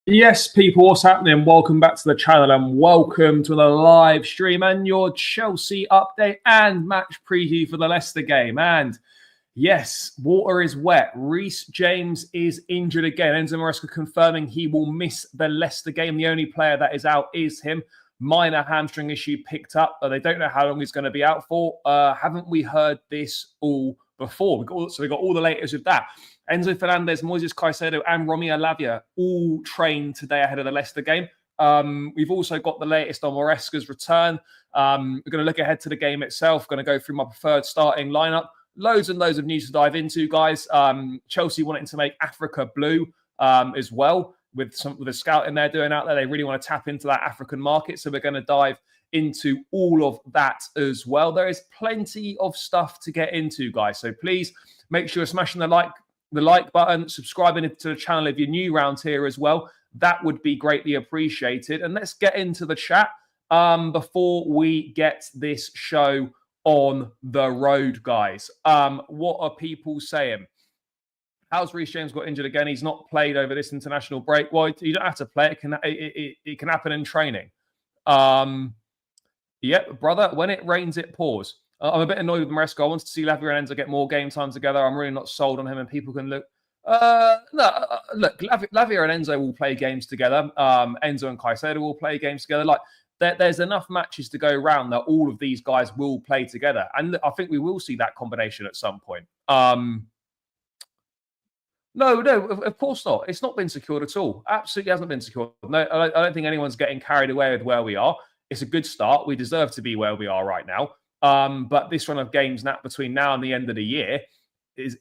Yes, people, what's happening? Welcome back to the channel and welcome to the live stream and your Chelsea update and match preview for the Leicester game. And yes, water is wet. Reece James is injured again. Enzo Maresca confirming he will miss the Leicester game. The only player that is out is him. Minor hamstring issue picked up. They don't know how long he's going to be out for. Haven't we heard this all before? We got all the latest with that. Enzo Fernandez, Moises Caicedo, and Romeo Lavia all trained today ahead of the Leicester game. We've also got the latest on Maresca's return. We're going to look ahead to the game itself. Going to go through my preferred starting lineup. Loads and loads of news to dive into, guys. Chelsea wanting to make Africa blue as well, with the scout in there doing out there. They really want to tap into that African market. So we're going to dive into all of that as well. There is plenty of stuff to get into, guys. So please make sure you're smashing the like button, subscribing to the channel if you're new around here as well. That would be greatly appreciated. And let's get into the chat before we get this show on the road, guys. What are people saying? How's Reece James got injured again? He's not played over this international break. Well, you don't have to play. It can happen in training. Yep, brother, when it rains, it pours. I'm a bit annoyed with Maresca. I want to see Lavia and Enzo get more game time together. I'm really not sold on him, and people can look. Look, Lavia and Enzo will play games together. Enzo and Caicedo will play games together. Like, there's enough matches to go around that all of these guys will play together. And I think we will see that combination at some point. No, of course not. It's not been secured at all. Absolutely hasn't been secured. No, I don't think anyone's getting carried away with where we are. It's a good start. We deserve to be where we are right now. But this run of games between now and the end of the year,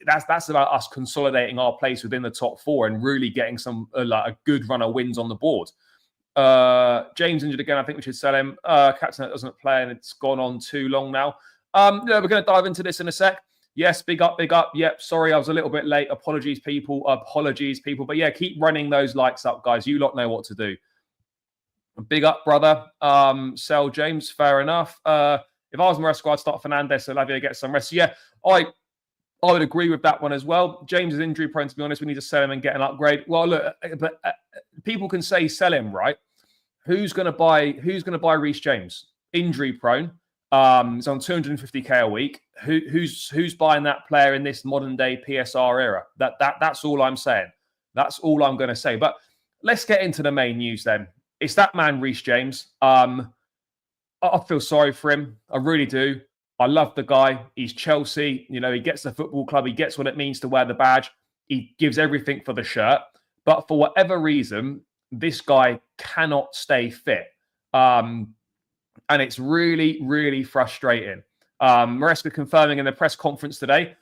that's about us consolidating our place within the top four and really getting some a good run of wins on the board. James injured again. I think we should sell him. Captain doesn't play, and it's gone on too long now. Yeah, we're going to dive into this in a sec. Yes, big up, big up. Yep, sorry, I was a little bit late. Apologies, people. Apologies, people. But yeah, keep running those likes up, guys. You lot know what to do. Big up, brother. Sell James, fair enough. If I was Maresca, I'd start Fernandez so Lavia gets some rest. Yeah, I would agree with that one as well. James is injury prone, to be honest. We need to sell him and get an upgrade. Well, look, but people can say sell him, right? Who's going to buy Reece James? Injury prone. He's on 250k a week. Who's buying that player in this modern day PSR era? That's all I'm saying. That's all I'm going to say. But let's get into the main news then. It's that man, Reece James. I feel sorry for him. I really do. I love the guy. He's Chelsea. You know, he gets the football club. He gets what it means to wear the badge. He gives everything for the shirt. But for whatever reason, this guy cannot stay fit. And it's really, really frustrating. Maresca confirming in the press conference today,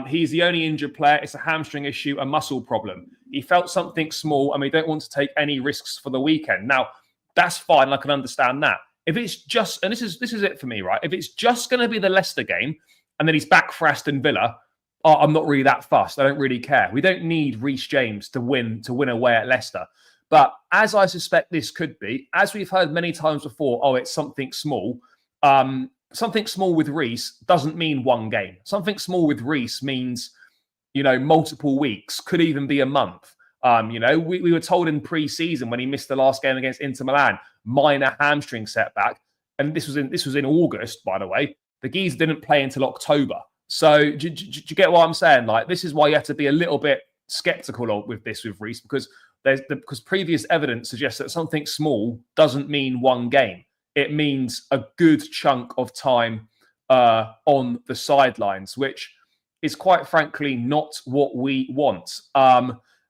he's the only injured player. It's a hamstring issue, a muscle problem. He felt something small, and we don't want to take any risks for the weekend. Now, that's fine. I can understand that. If it's just, and this is it for me, right? If it's just going to be the Leicester game, and then he's back for Aston Villa, I'm not really that fussed. I don't really care. We don't need Reece James to win away at Leicester. But as I suspect this could be, as we've heard many times before, oh, it's something small. Something small with Reece doesn't mean one game. Something small with Reece means, you know, multiple weeks, could even be a month. You know, we were told in pre-season when he missed the last game against Inter Milan, minor hamstring setback, and this was in August, by the way. The geezer didn't play until October. So do you get what I'm saying? Like, this is why you have to be a little bit skeptical with Reece, because because previous evidence suggests that something small doesn't mean one game. It means a good chunk of time on the sidelines, which is quite frankly not what we want.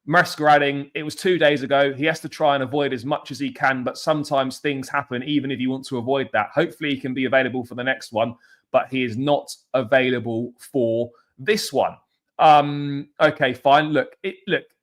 Maresca adding, it was 2 days ago. He has to try and avoid as much as he can, but sometimes things happen even if you want to avoid that. Hopefully he can be available for the next one, but he is not available for this one. Okay, fine. Look,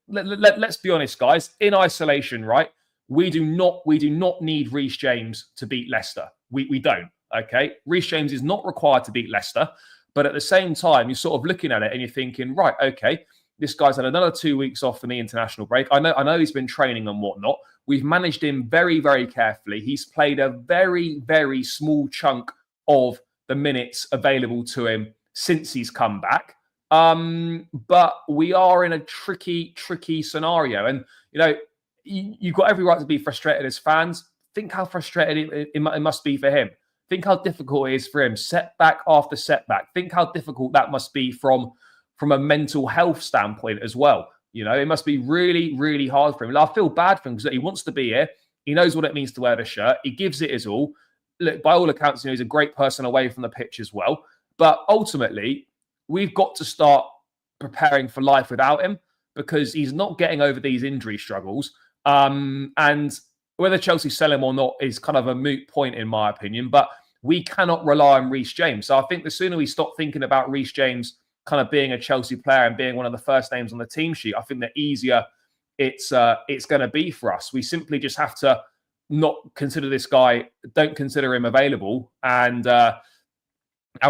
let's be honest, guys. In isolation, right? We do not need Reece James to beat Leicester. We don't. Okay, Reece James is not required to beat Leicester, but at the same time, you're sort of looking at it and you're thinking, right, okay, this guy's had another 2 weeks off from the international break. I know he's been training and whatnot. We've managed him very, very carefully. He's played a very, very small chunk of the minutes available to him since he's come back. But we are in a tricky scenario. And, you know, you've got every right to be frustrated as fans. Think how frustrated it must be for him. Think how difficult it is for him, setback after setback. Think how difficult that must be from a mental health standpoint as well. You know, it must be really, really hard for him. I feel bad for him because he wants to be here. He knows what it means to wear the shirt. He gives it his all. Look, by all accounts, he's a great person away from the pitch as well. But ultimately, we've got to start preparing for life without him because he's not getting over these injury struggles. And whether Chelsea sell him or not is kind of a moot point, in my opinion. But we cannot rely on Reece James. So I think the sooner we stop thinking about Reece James kind of being a Chelsea player and being one of the first names on the team sheet, I think the easier it's going to be for us. We simply just have to not consider this guy, don't consider him available, and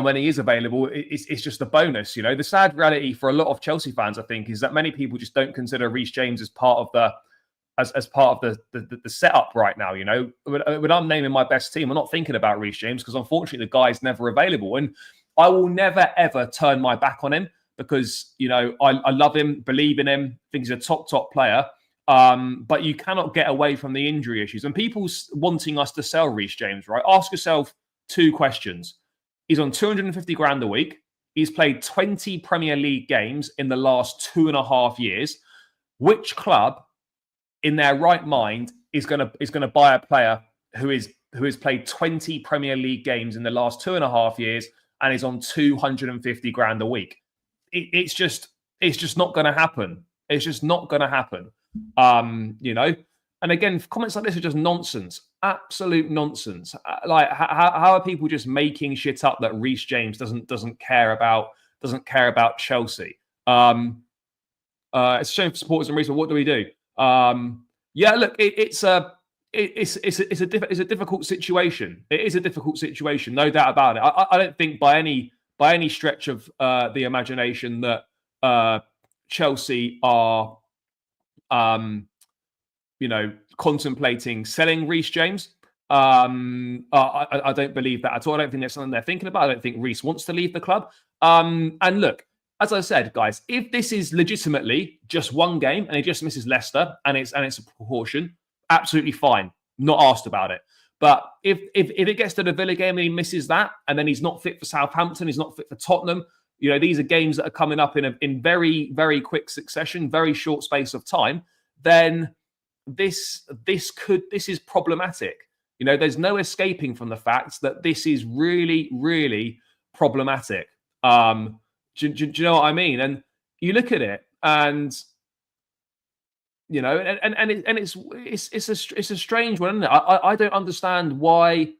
when he is available, it's just a bonus. You know, the sad reality for a lot of Chelsea fans, I think, is that many people just don't consider Reece James as part of the setup right now. You know, when I'm naming my best team, I'm not thinking about Reece James because unfortunately the guy's never available, and I will never ever turn my back on him because, you know, I love him, believe in him, think he's a top player. But you cannot get away from the injury issues. And people wanting us to sell Reece James, right? Ask yourself two questions. He's on 250 grand a week. He's played 20 Premier League games in the last 2.5 years. Which club in their right mind is going to buy a player who has played 20 Premier League games in the last 2.5 years and is on 250 grand a week? It's just not going to happen. It's just not going to happen. You know, and again, comments like this are just nonsense, absolute nonsense. Like, how are people just making shit up that Reece James doesn't care about Chelsea? It's a shame for supporters and Reece, but what do we do? Yeah, look, it's a difficult situation. It is a difficult situation, no doubt about it. I don't think by any stretch of the imagination that Chelsea are you know, contemplating selling Reece James. I don't believe that at all. I don't think that's something they're thinking about. I don't think Reece wants to leave the club. And look, as I said, guys, if this is legitimately just one game and he just misses Leicester and it's a proportion, absolutely fine. Not asked about it. But if it gets to the Villa game and he misses that, and then he's not fit for Southampton, he's not fit for Tottenham, you know, these are games that are coming up in very, very quick succession, very short space of time, then this is problematic. You know, there's no escaping from the fact that this is really, really problematic. Do you know what I mean? And you look at it, and you know, and it's a strange one, isn't it? I don't understand why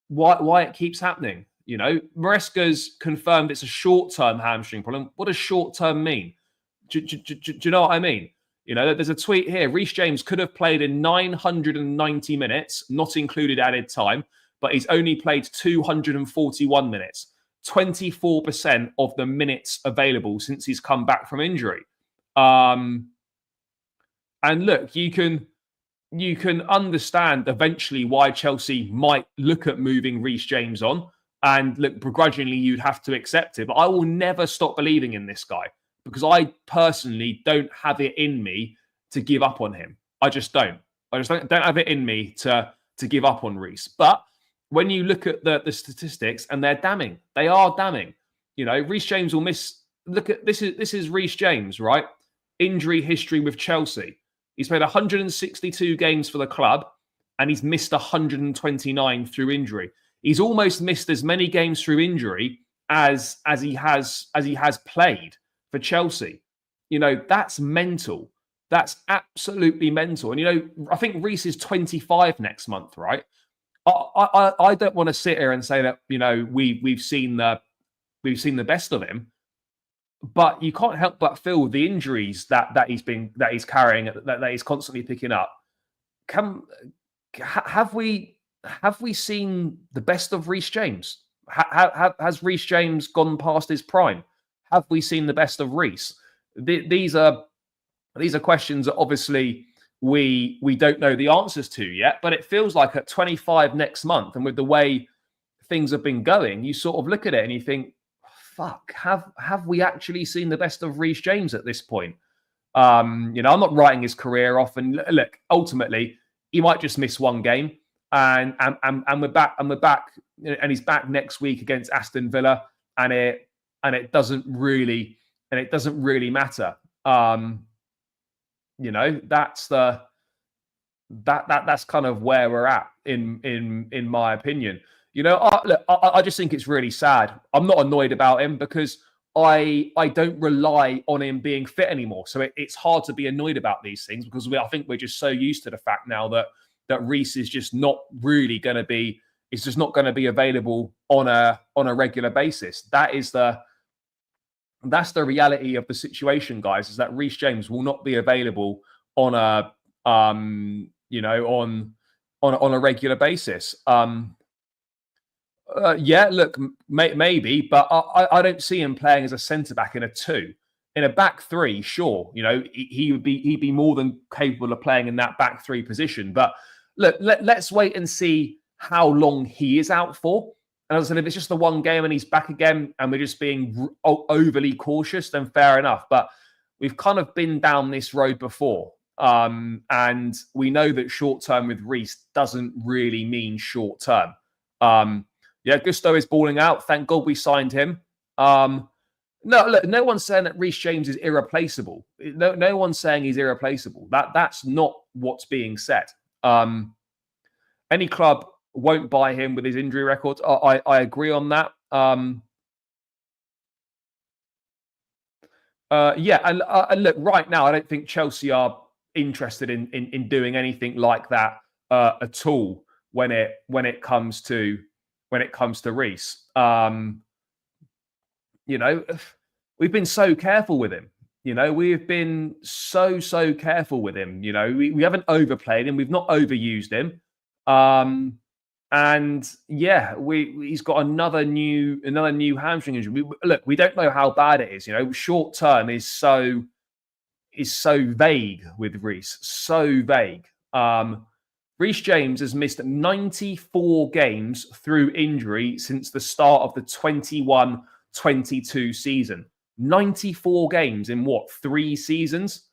it keeps happening. You know, Maresca's confirmed it's a short-term hamstring problem. What does short-term mean? Do you know what I mean? You know, there's a tweet here. Reece James could have played in 990 minutes, not included added time, but he's only played 241 minutes. 24% of the minutes available since he's come back from injury. And look, you can understand eventually why Chelsea might look at moving Reece James on. And look, begrudgingly, you'd have to accept it. But I will never stop believing in this guy because I personally don't have it in me to give up on him. I just don't. I just don't have it in me to give up on Reece. But when you look at the statistics, and they're damning. They are damning. You know, Reece James will miss. Look at this is Reece James, right? Injury history with Chelsea. He's played 162 games for the club, and he's missed 129 through injury. He's almost missed as many games through injury as he has played for Chelsea. You know, that's mental. That's absolutely mental. And you know, I think Reece is 25 next month, right? I don't want to sit here and say that, you know, we've seen the best of him, but you can't help but feel the injuries that he's carrying, that he's constantly picking up. Have we seen the best of Reece James? Has Reece James gone past his prime? Have we seen the best of Reece? These are questions that obviously we don't know the answers to yet, but it feels like at 25 next month, and with the way things have been going, you sort of look at it and you think, fuck, have we actually seen the best of Reece James at this point? I'm not writing his career off. And look, ultimately, he might just miss one game, and we're back, and he's back next week against Aston Villa, and it doesn't really matter. That's kind of where we're at in my opinion. I just think it's really sad. I'm not annoyed about him because I don't rely on him being fit anymore. So it's hard to be annoyed about these things because I think we're just so used to the fact now that Reece is just not really going to be. It's just not going to be available on a regular basis. That's the reality of the situation, guys. Is that Reece James will not be available on a on a regular basis. Look, maybe, but I don't see him playing as a centre back in a 2. In a back 3, sure, he'd be more than capable of playing in that back 3 position. But look, let's wait and see how long he is out for. And as I said, if it's just the one game and he's back again and we're just being overly cautious, then fair enough. But we've kind of been down this road before. And we know that short term with Reece doesn't really mean short term. Gusto is balling out. Thank God we signed him. No, look, no one's saying that Reece James is irreplaceable. No one's saying he's irreplaceable. That's not what's being said. Any club won't buy him with his injury records. I agree on that. And look, right now, I don't think Chelsea are interested in doing anything like that at all when it comes to Reece. We've been so careful with him. We've been so careful with him. We haven't overplayed him. We've not overused him. He's got another new hamstring injury. We don't know how bad it is. Short term is so vague with Reece. So vague. Reece James has missed 94 games through injury since the start of the 21-22 season. 94 games in 3 seasons?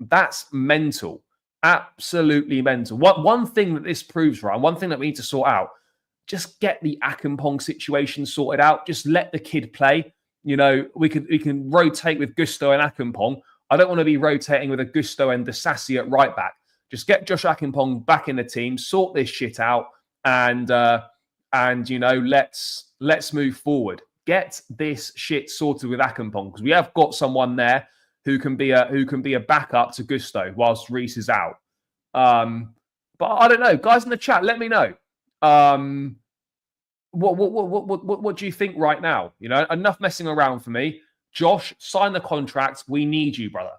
That's mental. Absolutely mental. One thing that this proves, right? One thing that we need to sort out, just get the Akinpong situation sorted out. Just let the kid play. We can rotate with Gusto and Akinpong. I don't want to be rotating with a Gusto and Disasi at right back. Just get Josh Akinpong back in the team, sort this shit out, and let's move forward. Get this shit sorted with Akinpong because we have got someone there who can be a backup to Gusto whilst Reece is out. But I don't know, guys in the chat, let me know. What do you think right now? Enough messing around for me. Josh, sign the contract. We need you, brother.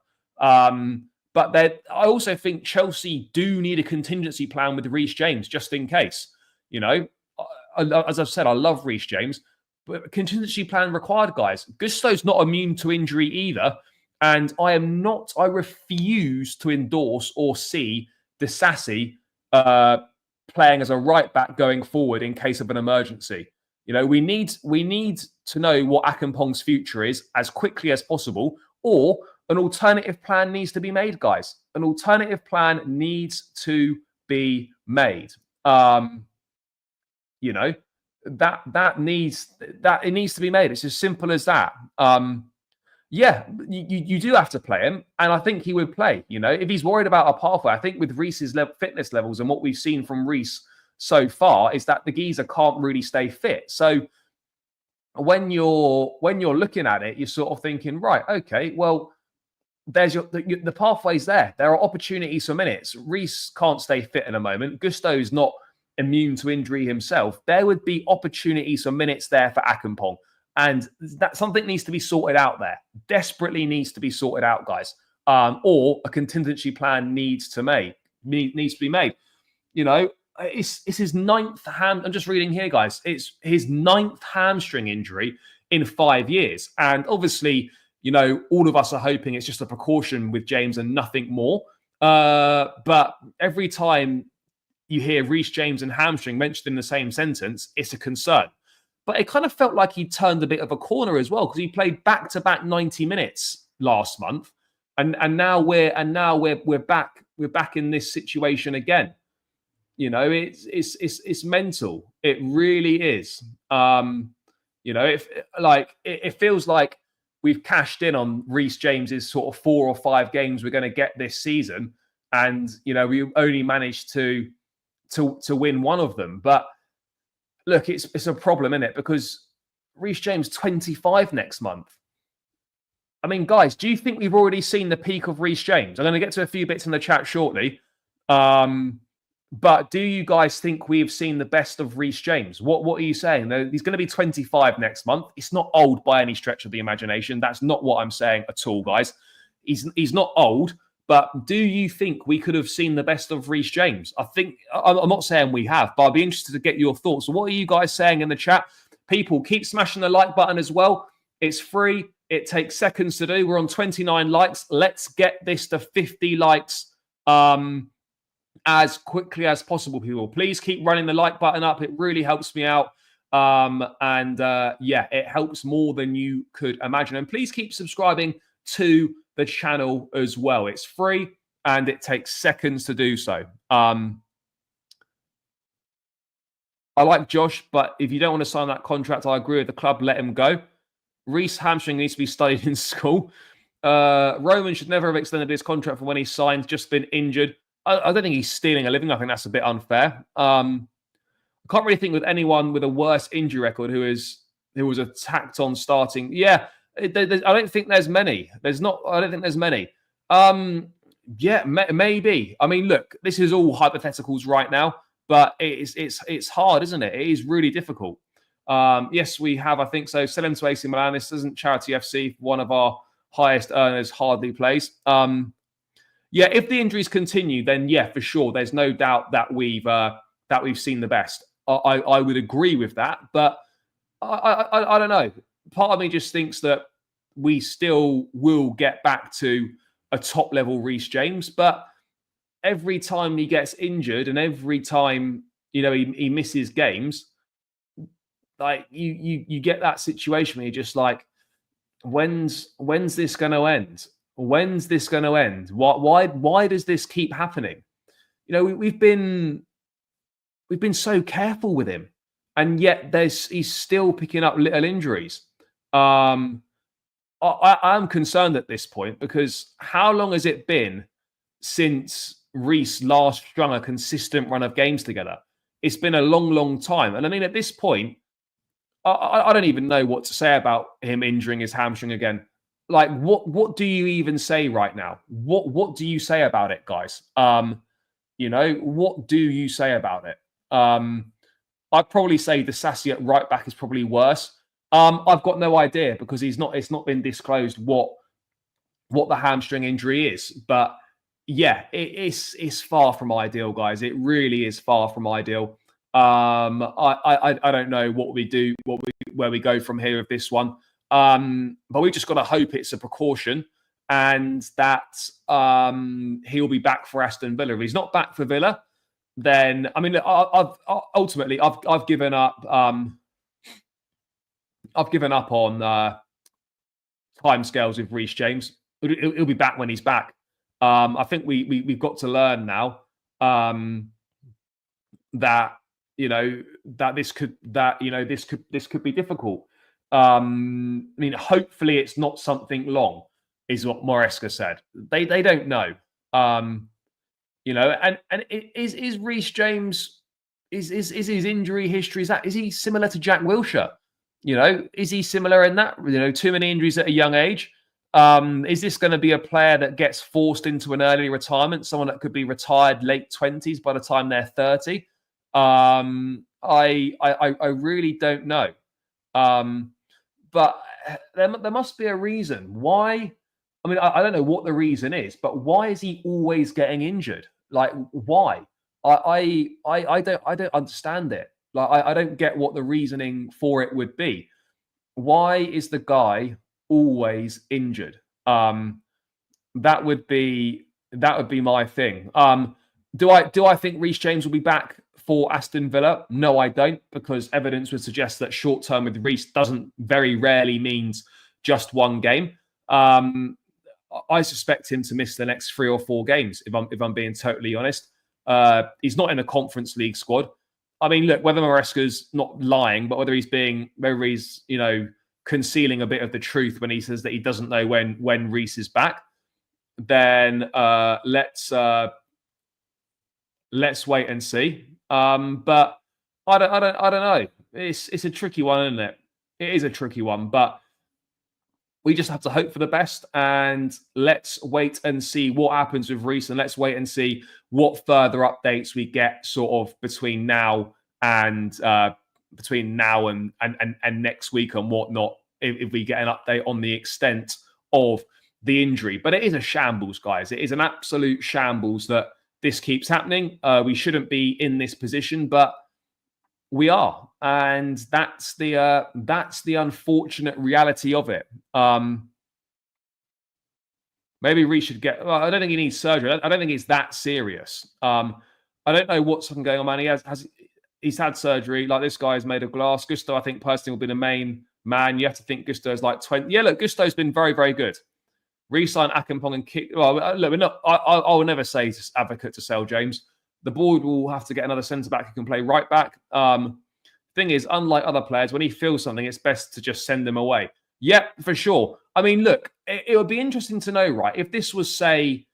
But I also think Chelsea do need a contingency plan with Reece James, just in case. As I've said, I love Reece James, but a contingency plan required, guys. Gusto's not immune to injury either. And I refuse to endorse or see Disasi playing as a right back going forward in case of an emergency. We need to know what Akinpong's future is as quickly as possible, or an alternative plan needs to be made, guys. An alternative plan needs to be made. It needs to be made. It's as simple as that. You do have to play him, and I think he would play. If he's worried about a pathway, I think with Reece's fitness levels and what we've seen from Reece so far is that the geezer can't really stay fit. So when you're looking at it, you're sort of thinking, right, okay, well, there's the pathway's there. There are opportunities for minutes. Reece can't stay fit in a moment. Gusto's not immune to injury himself. There would be opportunities for minutes there for Akinpong. And that something needs to be sorted out there. Desperately needs to be sorted out, guys. Or a contingency plan needs to be made. It's his 9th I'm just reading here, guys. It's his 9th hamstring injury in 5 years. And obviously, all of us are hoping it's just a precaution with James and nothing more. But every time you hear Reece James and hamstring mentioned in the same sentence, it's a concern. But it kind of felt like he turned a bit of a corner as well because he played back-to-back 90 minutes last month. and now we're back in this situation again. You know, it's mental. It really is. You know, it feels like we've cashed in on Reece James's sort of 4 or 5 games we're going to get this season, and you know we only managed to win one of them. But look, it's a problem, isn't it? Because Reece James 25 next month. I mean, guys, do you think we've already seen the peak of Reece James? I'm going to get to a few bits in the chat shortly. But do you guys think we've seen the best of Reece James? What are you saying? He's going to be 25 next month. It's not old by any stretch of the imagination. That's not what I'm saying at all, guys. He's not old, but do you think we could have seen the best of Reece James? I'm not saying we have, but I'd be interested to get your thoughts. What are you guys saying in the chat? People, keep smashing the like button as well. It's free. It takes seconds to do. We're on 29 likes. Let's get this to 50 likes. As quickly as possible, people. Please keep running the like button up. It really helps me out. Yeah, it helps more than you could imagine. And please keep subscribing to the channel as well. It's free and it takes seconds to do so. I like Josh, but if you don't want to sign that contract, I agree with the club. Let him go. Reece hamstring needs to be studied in school. Roman should never have extended his contract for when he signed, just been injured. I don't think he's stealing a living. I think that's a bit unfair. I can't really think with anyone with a worse injury record who was attacked on starting. Yeah, I don't think there's many. I don't think there's many. Yeah, maybe. I mean, look, this is all hypotheticals right now, but it's hard, isn't it? It is really difficult. Yes, we have. I think so. Sell him to AC Milan. This isn't Charity FC. One of our highest earners hardly plays. Yeah, if the injuries continue, then yeah, for sure, there's no doubt that we've seen the best. I would agree with that, but I don't know. Part of me just thinks that we still will get back to a top level Reece James, but every time he gets injured and every time he misses games, like you get that situation where you're just like, when's this going to end? When's this going to end? Why does this keep happening? We've been so careful with him, and yet he's still picking up little injuries. I'm concerned at this point because how long has it been since Reece last strung a consistent run of games together? It's been a long, long time, and I mean at this point, I don't even know what to say about him injuring his hamstring again. Like, what do you even say right now? What do you say about it, guys? What do you say about it? I'd probably say the Sassy at right back is probably worse. I've got no idea because it's not been disclosed what the hamstring injury is. But yeah, it's far from ideal, guys. It really is far from ideal. I don't know what we do, where we go from here with this one. But we just got to hope it's a precaution and that he'll be back for Aston Villa. If he's not back for Villa, then I mean, I've given up. I've given up on timescales with Reece James. He'll be back when he's back. I think we've got to learn now that this could be difficult. I mean, hopefully it's not something long, is what Moresca said. They don't know. And is Reece James is his injury history, is he similar to Jack Wilshere? Is he similar in that? Too many injuries at a young age. Is this going to be a player that gets forced into an early retirement? Someone that could be retired late 20s by the time they're 30? I really don't know. But there must be a reason why. I mean, I don't know what the reason is, but why is he always getting injured? Like, why? I don't understand it. Like, I don't get what the reasoning for it would be. Why is the guy always injured? That would be my thing. Do I think Reece James will be back for Aston Villa? No, I don't, because evidence would suggest that short term with Reece very rarely means just one game. I suspect him to miss the next 3 or 4 games. If I'm being totally honest, he's not in a Conference League squad. I mean, look, whether Maresca's not lying, but whether he's concealing a bit of the truth when he says that he doesn't know when Reece is back, then let's wait and see. But I don't know. It's a tricky one, isn't it? It is a tricky one, but we just have to hope for the best, and let's wait and see what happens with Reece, and let's wait and see what further updates we get sort of between now and next week and whatnot, if we get an update on the extent of the injury. But it is a shambles, guys. It is an absolute shambles that this keeps happening. We shouldn't be in this position, but we are, and that's the unfortunate reality of it. Maybe Reece should get. Well, I don't think he needs surgery. I don't think it's that serious. I don't know what's going on, man. He's had surgery. Like, this guy is made of glass. Gusto, I think personally, will be the main man. You have to think Gusto is like 20. Yeah, look, Gusto's been very, very good. Re-sign Akinpong and kick. Well, look, we're not. I will never say advocate to sell James. The board will have to get another centre back who can play right back. Thing is, unlike other players, when he feels something, it's best to just send him away. Yep, for sure. I mean, look, it would be interesting to know, right? If this was, say,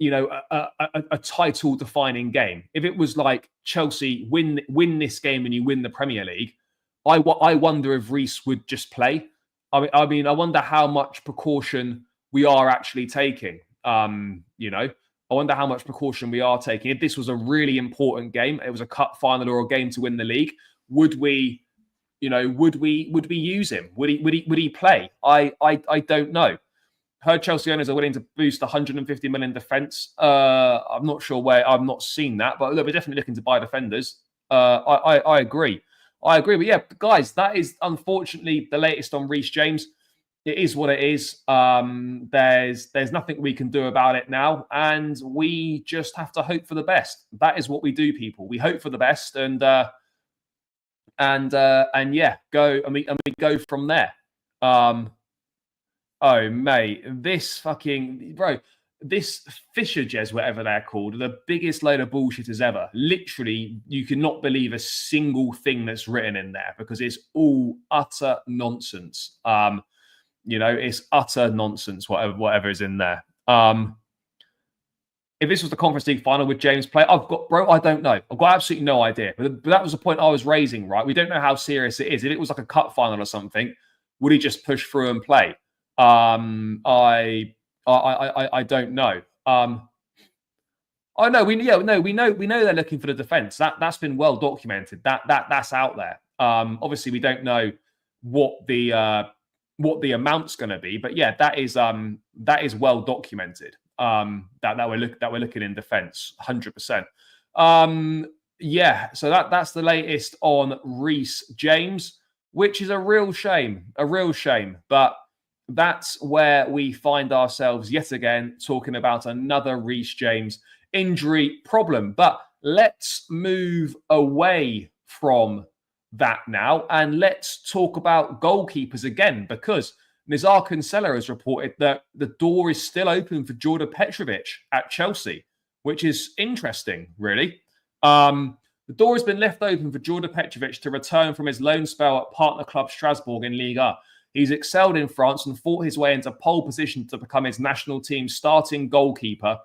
a title-defining game, if it was like Chelsea win this game and you win the Premier League, I wonder if Reece would just play. I mean, I wonder how much precaution we are actually taking. I wonder how much precaution we are taking. If this was a really important game, it was a cup final or a game to win the league, would we use him? Would he play? I don't know. Heard Chelsea owners are willing to boost 150 million defence. I'm not sure where. I've not seen that, but look, we're definitely looking to buy defenders. I agree. But yeah, guys, that is unfortunately the latest on Reece James. It is what it is. There's nothing we can do about it now, and we just have to hope for the best. That is what we do, people. We hope for the best, and yeah, we go from there. Oh mate, this Reecejames, whatever they're called, the biggest load of bullshitters ever. Literally, you cannot believe a single thing that's written in there because it's all utter nonsense. It's utter nonsense, whatever is in there. If this was the Conference League final with James play, I don't know. I've got absolutely no idea. But that was the point I was raising, right? We don't know how serious it is. If it was like a cup final or something, would he just push through and play? I don't know. We know they're looking for the defense. That's been well documented. That's out there. Obviously, we don't know what the amount's going to be, but yeah, that is well documented. That we're looking in defence, 100%. Yeah, so that's the latest on Reece James, which is a real shame. But that's where we find ourselves yet again talking about another Reece James injury problem. But let's move away from that now, and let's talk about goalkeepers again, because Nizar Kinsella has reported that the door is still open for Jordan Petrovic at Chelsea, which is interesting, really. The door has been left open for Jordan Petrovic to return from his loan spell at partner club Strasbourg in Liga. He's excelled in France and fought his way into pole position to become his national team's starting goalkeeper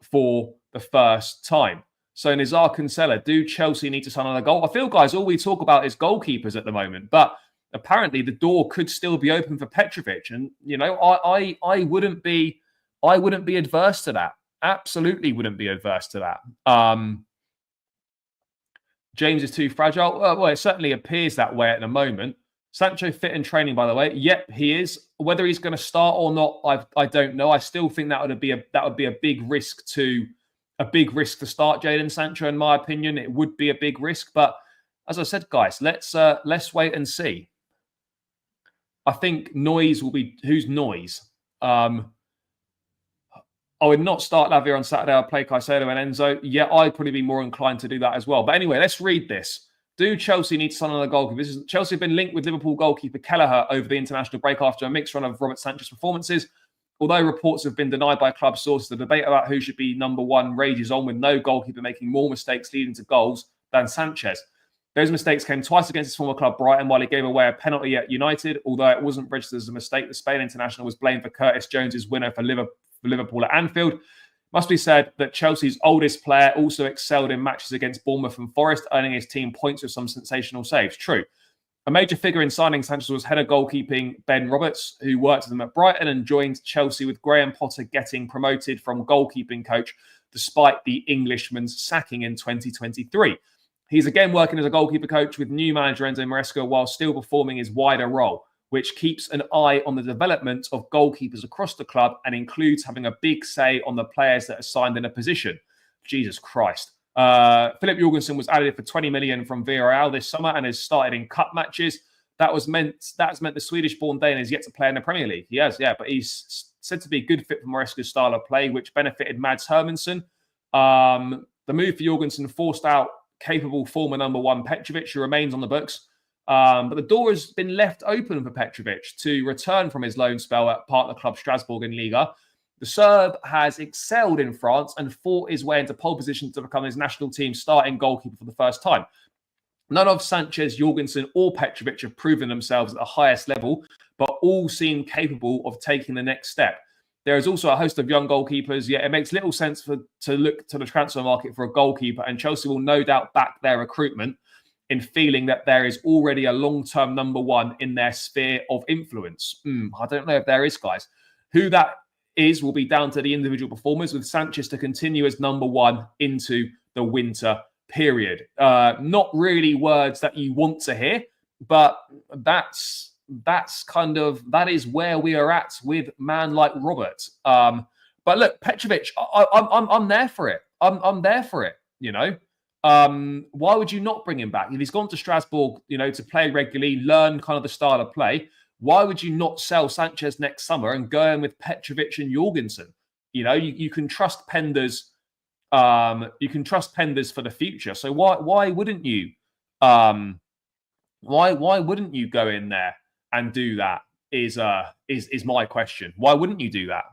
for the first time. So Nizar Kinsella, do Chelsea need to sign another goal? I feel, guys, all we talk about is goalkeepers at the moment, but apparently the door could still be open for Petrovic, and I wouldn't be adverse to that. Absolutely wouldn't be adverse to that. James is too fragile. Well, it certainly appears that way at the moment. Sancho fit in training, by the way. Yep, he is. Whether he's going to start or not, I don't know. I still think that would be a big risk to start Jadon Sancho. In my opinion, it would be a big risk. But as I said, guys, let's wait and see. I think Noise will be who's Noise. I would not start Lavia on Saturday. I'll play Caicedo and Enzo. Yeah, I'd probably be more inclined to do that as well. But anyway, let's read this. Do Chelsea need to sign another goalkeeper? Chelsea have been linked with Liverpool goalkeeper Kelleher over the international break after a mixed run of Robert Sanchez performances. Although reports have been denied by club sources, the debate about who should be number one rages on, with no goalkeeper making more mistakes leading to goals than Sanchez. Those mistakes came twice against his former club Brighton, while he gave away a penalty at United. Although it wasn't registered as a mistake, the Spain international was blamed for Curtis Jones's winner for Liverpool at Anfield. Must be said that Chelsea's oldest player also excelled in matches against Bournemouth and Forest, earning his team points with some sensational saves. True. A major figure in signing Sanchez was head of goalkeeping Ben Roberts, who worked with him at Brighton and joined Chelsea, with Graham Potter getting promoted from goalkeeping coach despite the Englishman's sacking in 2023. He's again working as a goalkeeper coach with new manager Enzo Maresca while still performing his wider role, which keeps an eye on the development of goalkeepers across the club and includes having a big say on the players that are signed in a position. Jesus Christ. Philip Jorgensen was added for 20 million from Villarreal this summer and has started in cup matches. That's meant the Swedish-born Dane is yet to play in the Premier League. He has, yeah, but he's said to be a good fit for Maresca's style of play, which benefited Mads Hermansen. The move for Jorgensen forced out capable former number one Petrovic, who remains on the books. But the door has been left open for Petrovic to return from his loan spell at partner club Strasbourg in Liga. The Serb has excelled in France and fought his way into pole position to become his national team's starting goalkeeper for the first time. None of Sanchez, Jorgensen or Petrovic have proven themselves at the highest level, but all seem capable of taking the next step. There is also a host of young goalkeepers, yet it makes little sense to look to the transfer market for a goalkeeper, and Chelsea will no doubt back their recruitment in feeling that there is already a long-term number one in their sphere of influence. I don't know if there is, guys. Who that is will be down to the individual performers, with Sanchez to continue as number one into the winter period. Not really words that you want to hear, but that is where we are at with man like Robert. But look, Petrovic, I'm there for it. I'm there for it. You know, why would you not bring him back if he's gone to Strasbourg? You know, to play regularly, learn kind of the style of play. Why would you not sell Sanchez next summer and go in with Petrovic and Jorgensen? You know, you can trust Penders. You can trust Penders for the future. So why wouldn't you? Why wouldn't you go in there and do that? Is my question. Why wouldn't you do that?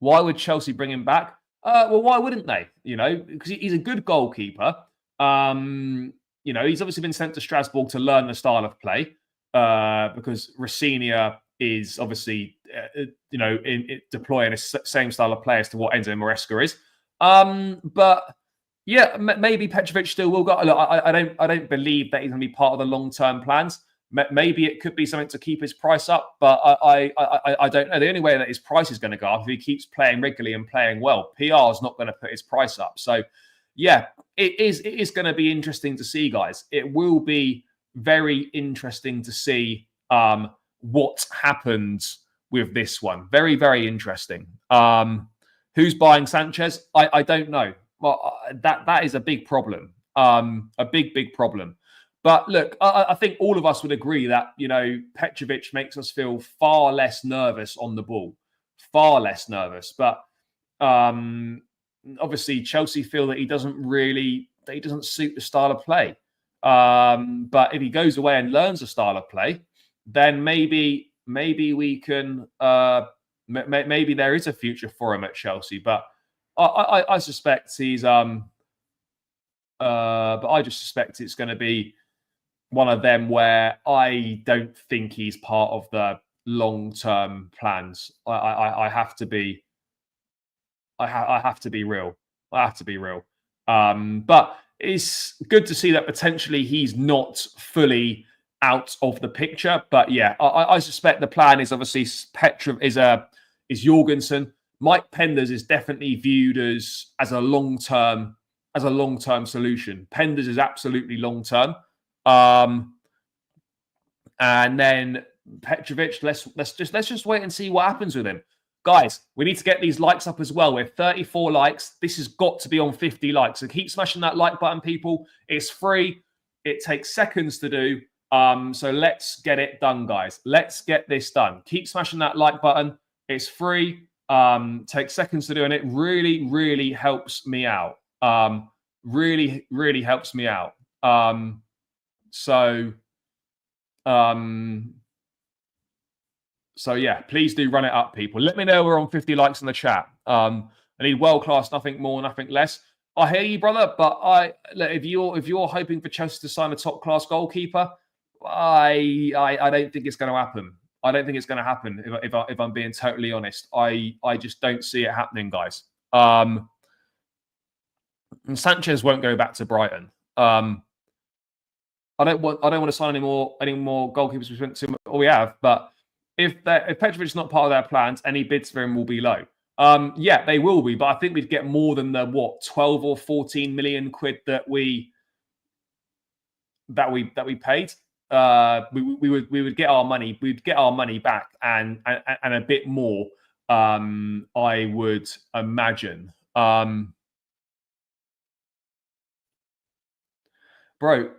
Why would Chelsea bring him back? Well, why wouldn't they? You know, because he's a good goalkeeper. You know, he's obviously been sent to Strasbourg to learn the style of play because Reecejames is obviously, deploying the same style of play as to what Enzo Maresca is. But yeah, maybe Petrovic still will go. Look, I don't believe that he's going to be part of the long-term plans. Maybe it could be something to keep his price up, but I don't know. The only way that his price is going to go up if he keeps playing regularly and playing well. PR is not going to put his price up. So yeah, it is going to be interesting to see, guys. It will be very interesting to see what happens with this one. Very, very interesting. Who's buying Sanchez? I don't know. Well, that is a big problem. A big problem. But look, I think all of us would agree that, you know, Petrovic makes us feel far less nervous on the ball. Far less nervous. But obviously, Chelsea feel that he doesn't suit the style of play. But if he goes away and learns the style of play, then maybe we can maybe there is a future for him at Chelsea. But I suspect he's but I just suspect it's going to be one of them where I don't think he's part of the long-term plans. I have to be real. I have to be real. But it's good to see that potentially he's not fully out of the picture. But yeah, I suspect the plan is obviously is Jorgensen. Mike Penders is definitely viewed as a long-term solution. Penders is absolutely long-term. And then Petrovic, let's just wait and see what happens with him. Guys, we need to get these likes up as well. We're 34 likes. This has got to be on 50 likes. So keep smashing that like button, people. It's free. It takes seconds to do. So let's get it done, guys. Let's get this done. Keep smashing that like button. It's free. Takes seconds to do, and it really, really helps me out. Really, really helps me out. So So yeah, please do run it up, people. Let me know we're on 50 likes in the chat. I need world class, nothing more, nothing less. I hear you, brother, but if you're hoping for Chelsea to sign a top class goalkeeper, I don't think it's going to happen. I don't think it's going to happen. If I'm being totally honest, I just don't see it happening, guys. And Sanchez won't go back to Brighton. I don't want to sign any more goalkeepers we have, but if Petrovic's not part of their plans, any bids for him will be low. Yeah, they will be, but I think we'd get more than the 12 or 14 million quid that we paid. We would get our money. We'd get our money back and a bit more. I would imagine. Bro,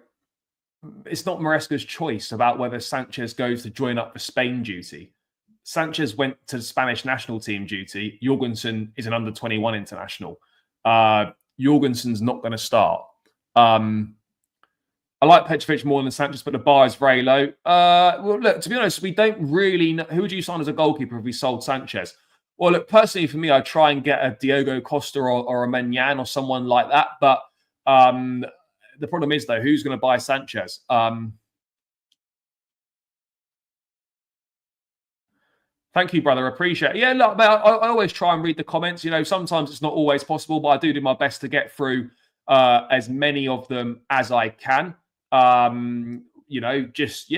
it's not Maresca's choice about whether Sanchez goes to join up for Spain duty. Sanchez went to the Spanish national team duty. Jorgensen is an under-21 international. Jorgensen's not going to start. I like Petrovic more than Sanchez, but the bar is very low. Well, look, to be honest, we don't really know. Who would you sign as a goalkeeper if we sold Sanchez? Well, look, personally for me, I'd try and get a Diogo Costa or a Menyan or someone like that. But the problem is, though, who's going to buy Sanchez? Thank you, brother. Appreciate it. Yeah, look, I always try and read the comments. You know, sometimes it's not always possible, but I do my best to get through as many of them as I can. You know, just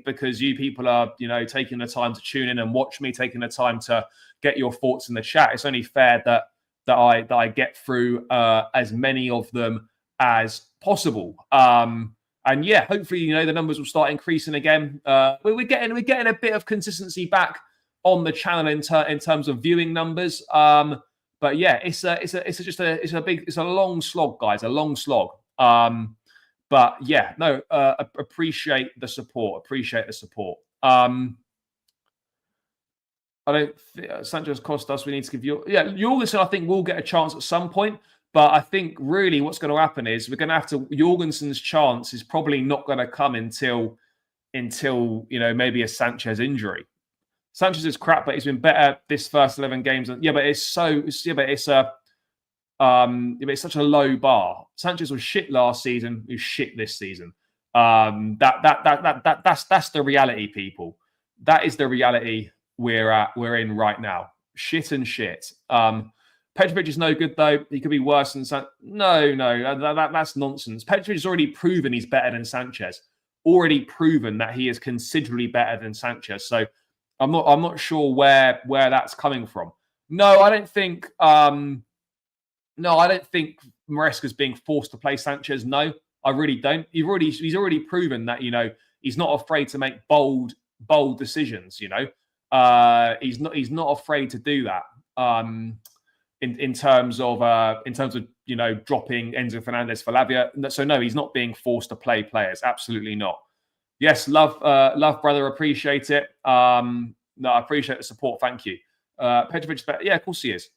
because you people are, you know, taking the time to tune in and watch me, taking the time to get your thoughts in the chat. It's only fair that I get through as many of them as possible. And yeah, hopefully, you know, the numbers will start increasing again. We're getting a bit of consistency back on the channel in terms of viewing numbers. But yeah, it's a long slog, guys, a long slog. But yeah, no, appreciate the support. I don't think Sanchez cost us. We need to give you, Jorgensen, I think, will get a chance at some point. But I think really what's going to happen is we're going to have to, Jorgensen's chance is probably not going to come until you know, maybe a Sanchez injury. Sanchez is crap, but he's been better this first 11 games. Yeah, but it's such a low bar. Sanchez was shit last season. He's shit this season. That's the reality, people. That is the reality we're in right now. Shit and shit. Petrovic is no good though. He could be worse than Sanchez. No, that's nonsense. Petrovic has already proven he's better than Sanchez. Already proven that he is considerably better than Sanchez. So I'm not sure where that's coming from. No, I don't think. I don't think Maresca's being forced to play Sanchez. No, I really don't. He's already proven that, you know, he's not afraid to make bold decisions. You know, he's not afraid to do that. In terms of you know, dropping Enzo Fernandez for Lavia. So no, he's not being forced to play players. Absolutely not. Yes, love, brother. Appreciate it. No, I appreciate the support. Thank you. Petrovic, yeah, of course he is.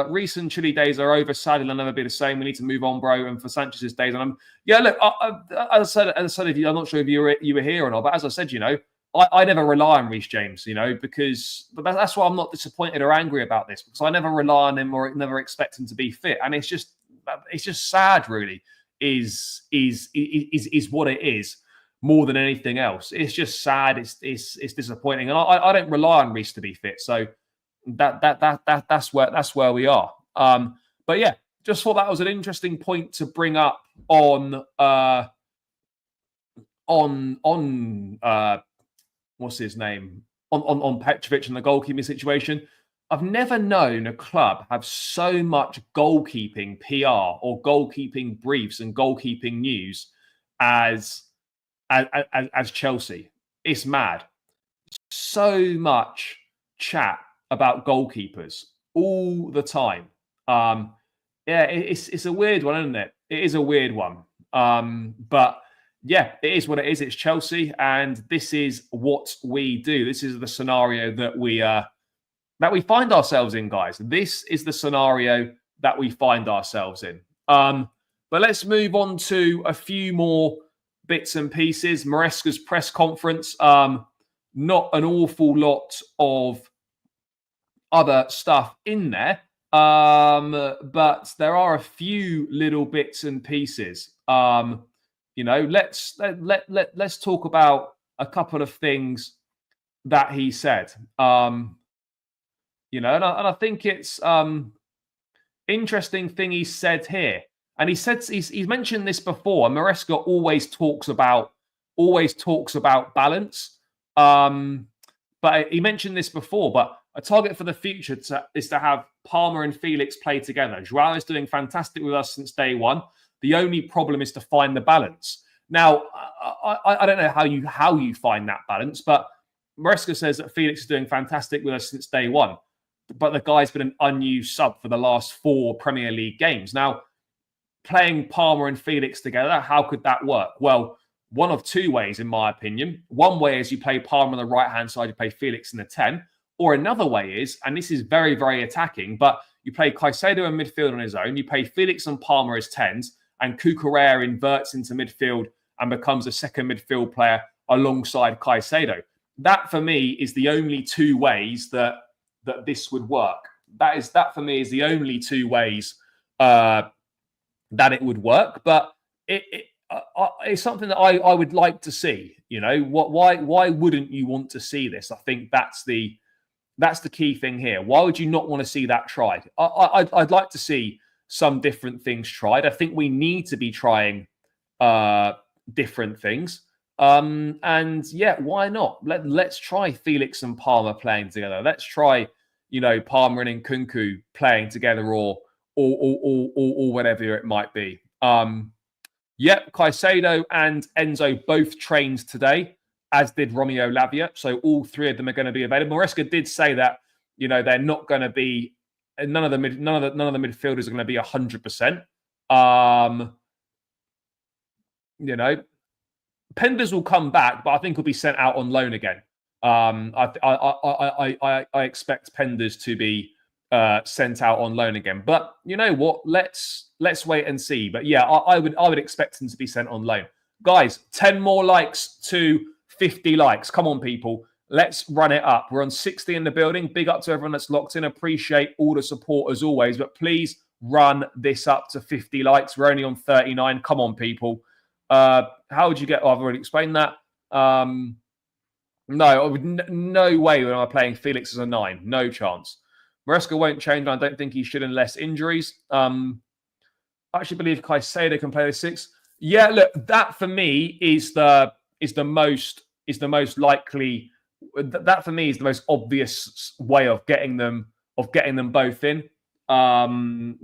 Recent Chile days are over. Sadly, they'll never be the same. We need to move on, bro. And for Sanchez's days, and look, as I said, if I'm not sure if you were here or not, but as I said, you know, I never rely on Reece James, you know, but that's why I'm not disappointed or angry about this, because I never rely on him or never expect him to be fit, and it's just sad, really, is what it is. More than anything else, it's just sad. It's disappointing, and I don't rely on Reece to be fit. So that's where we are. But yeah, just thought that was an interesting point to bring up on what's his name on Petrovic and the goalkeeping situation. I've never known a club have so much goalkeeping PR or goalkeeping briefs and goalkeeping news as Chelsea. It's mad. So much chat about goalkeepers all the time. Yeah, it's a weird one, isn't it? It is a weird one. But yeah, it is what it is. It's Chelsea, and this is what we do. This is the scenario that we find ourselves in, guys. This is the scenario that we find ourselves in. But let's move on to a few more bits and pieces. Maresca's press conference. not an awful lot of other stuff in there. But there are a few little bits and pieces. Let's talk about a couple of things that he said. And I think it's interesting thing he said here. And he's mentioned this before. And Maresca always talks about balance. But he mentioned this before. But a target for the future is to have Palmer and Felix play together. Joao is doing fantastic with us since day one. The only problem is to find the balance. Now, I don't know how you find that balance, but Maresca says that Felix is doing fantastic with us since day one. But the guy's been an unused sub for the last 4 Premier League games. Now, playing Palmer and Felix together, how could that work? Well, one of 2 ways, in my opinion. One way is you play Palmer on the right-hand side, you play Felix in the 10. Or another way is, and this is very, very attacking, but you play Caicedo in midfield on his own, you play Felix and Palmer as 10s, and Cucurella inverts into midfield and becomes a second midfield player alongside Caicedo. That, for me, is the only 2 ways that this would work. That for me is the only 2 ways that it would work. But it's something that I would like to see. Why wouldn't you want to see this? I think that's the key thing here. Why would you not want to see that tried? I'd like to see some different things tried. I think we need to be trying different things. And yeah, why not? Let's try Felix and Palmer playing together. Let's try, Palmer and Nkunku playing together, or whatever it might be. Caicedo and Enzo both trained today, as did Romeo Lavia. So all 3 of them are going to be available. Maresca did say that, they're not going to be, none of the midfielders are going to be 100%. Penders will come back, but I think he'll be sent out on loan again. I expect Penders to be sent out on loan again. But you know what? Let's wait and see. But yeah, I would expect him to be sent on loan. Guys, 10 more likes to 50 likes. Come on, people. Let's run it up. We're on 60 in the building. Big up to everyone that's locked in. Appreciate all the support as always. But please run this up to 50 likes. We're only on 39. Come on, people. How would you get? I've already explained that. No way when I'm playing Felix as a 9. No chance. Maresca won't change. I don't think he should unless injuries. I actually believe Caicedo can play the 6. Yeah, look, that for me is the most likely. That for me is the most obvious way of getting them both in. That's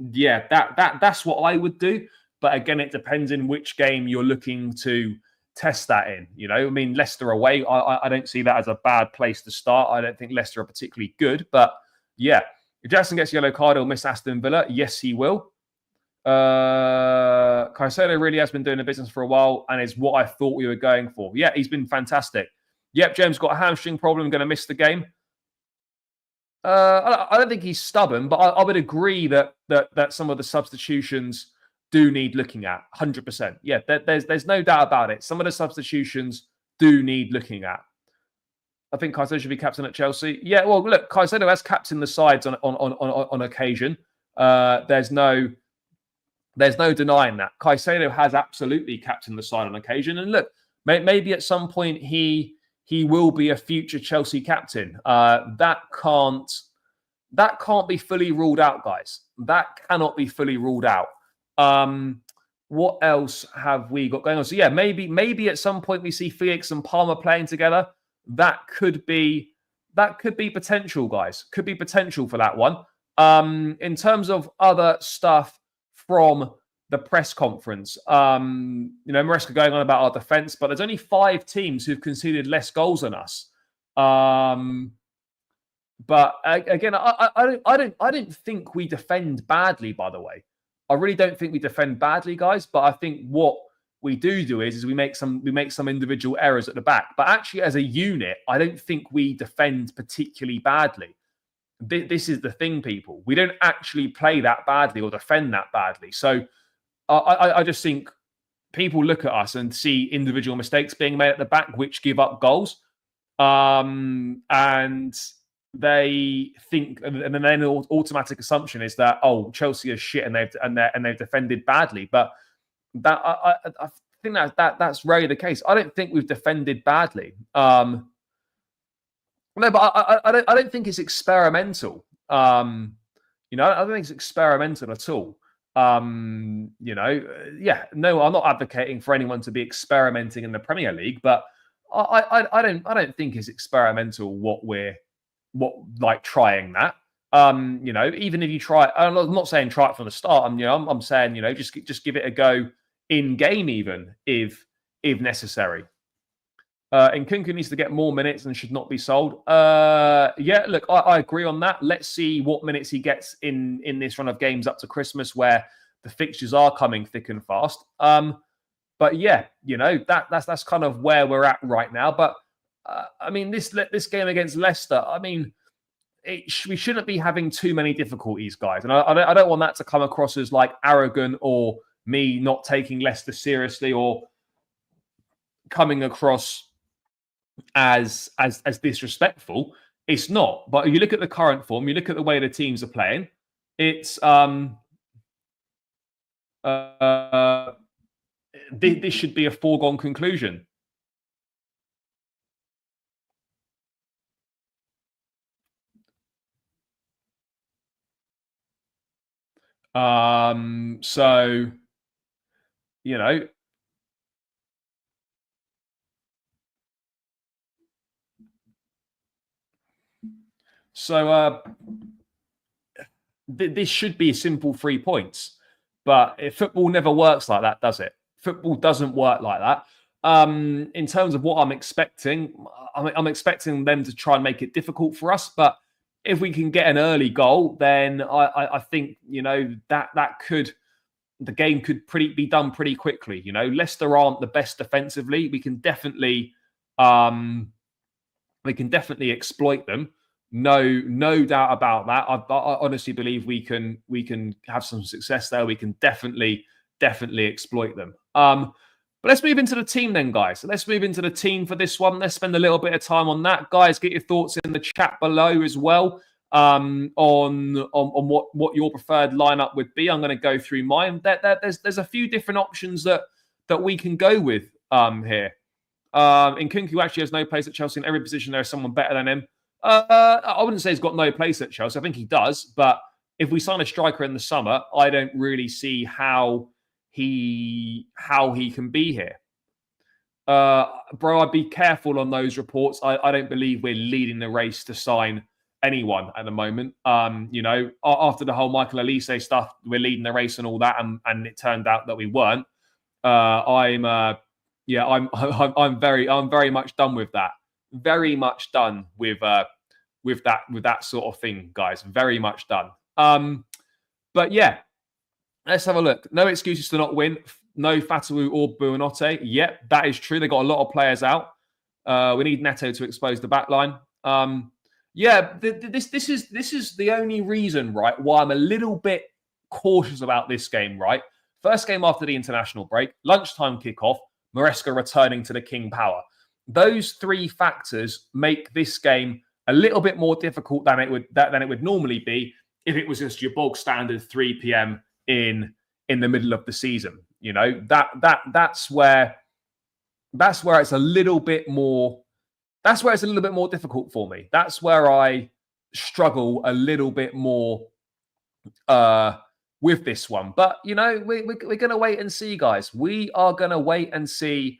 what I would do. But again, it depends in which game you're looking to test that in. Leicester away, I don't see that as a bad place to start. I don't think Leicester are particularly good. But yeah, if Jackson gets a yellow card, he'll miss Aston Villa. Yes, he will. Caicedo really has been doing the business for a while and is what I thought we were going for. Yeah, he's been fantastic. Yep, James got a hamstring problem, going to miss the game. I don't think he's stubborn, but I would agree that some of the substitutions do need looking at 100%. Yeah, there's no doubt about it. Some of the substitutions do need looking at. I think Caicedo should be captain at Chelsea. Yeah, well, look, Caicedo has captained the sides on occasion. There's no denying that. Caicedo has absolutely captained the side on occasion. And look, maybe at some point he will be a future Chelsea captain. That can't be fully ruled out, guys. That cannot be fully ruled out. What else have we got going on? So yeah, maybe at some point we see Felix and Palmer playing together. That could be potential, guys. Could be potential for that one. In terms of other stuff from the press conference, Maresca going on about our defense, but there's only 5 teams who've conceded less goals than us. But again, I don't think we defend badly, by the way. I really don't think we defend badly, guys. But I think what we do is we make some individual errors at the back. But actually, as a unit, I don't think we defend particularly badly. This is the thing, people. We don't actually play that badly or defend that badly. So I just think people look at us and see individual mistakes being made at the back, which give up goals. And they think, and then the automatic assumption is that, oh, Chelsea is shit and they've defended badly. But that I think that's rarely the case. I don't think we've defended badly. No, but I don't think it's experimental. I don't think it's experimental at all. Yeah, no, I'm not advocating for anyone to be experimenting in the Premier League, but I don't think it's experimental what like trying that. Even if you try, I'm not saying try it from the start. I'm saying just give it a go in game, even if necessary. Nkunku needs to get more minutes and should not be sold. Yeah, look, I agree on that. Let's see what minutes he gets in this run of games up to Christmas, where the fixtures are coming thick and fast. But yeah, that's kind of where we're at right now. But this game against Leicester, we shouldn't be having too many difficulties, guys. And I don't want that to come across as like arrogant or me not taking Leicester seriously or coming across as disrespectful. It's not. But you look at the current form, you look at the way the teams are playing, it's this should be a foregone conclusion. So this should be simple 3 points. But football never works like that, does it? Football doesn't work like that. In terms of what I'm expecting, I'm expecting them to try and make it difficult for us. But if we can get an early goal, then I think the game could be done pretty quickly. Leicester aren't the best defensively. We can definitely exploit them. No doubt about that. I honestly believe we can have some success there. We can definitely exploit them. But let's move into the team then, guys. So let's move into the team for this one. Let's spend a little bit of time on that. Guys, get your thoughts in the chat below as well on what your preferred lineup would be. I'm going to go through mine. There's a few different options that we can go with here. Nkunku actually has no place at Chelsea. In every position, there is someone better than him. I wouldn't say he's got no place at Chelsea. I think he does. But if we sign a striker in the summer, I don't really see how he can be here. Bro, I'd be careful on those reports. I don't believe we're leading the race to sign anyone at the moment. After the whole Michael Olise stuff, we're leading the race and all that, and it turned out that we weren't. I'm very much done with that. Very much done with that sort of thing, guys. Very much done. But yeah, let's have a look. No excuses to not win. No Fatawu or Buonanotte. Yep, that is true. They got a lot of players out. We need Neto to expose the back line. This is the only reason, right, why I'm a little bit cautious about this game, right? First game after the international break, lunchtime kickoff, Maresca returning to the King Power. Those three factors make this game a little bit more difficult than it would normally be if it was just your bog standard 3 p.m. in the middle of the season. That's where it's a little bit more. That's where it's a little bit more difficult for me. That's where I struggle a little bit more with this one. But we're going to wait and see, guys. We are going to wait and see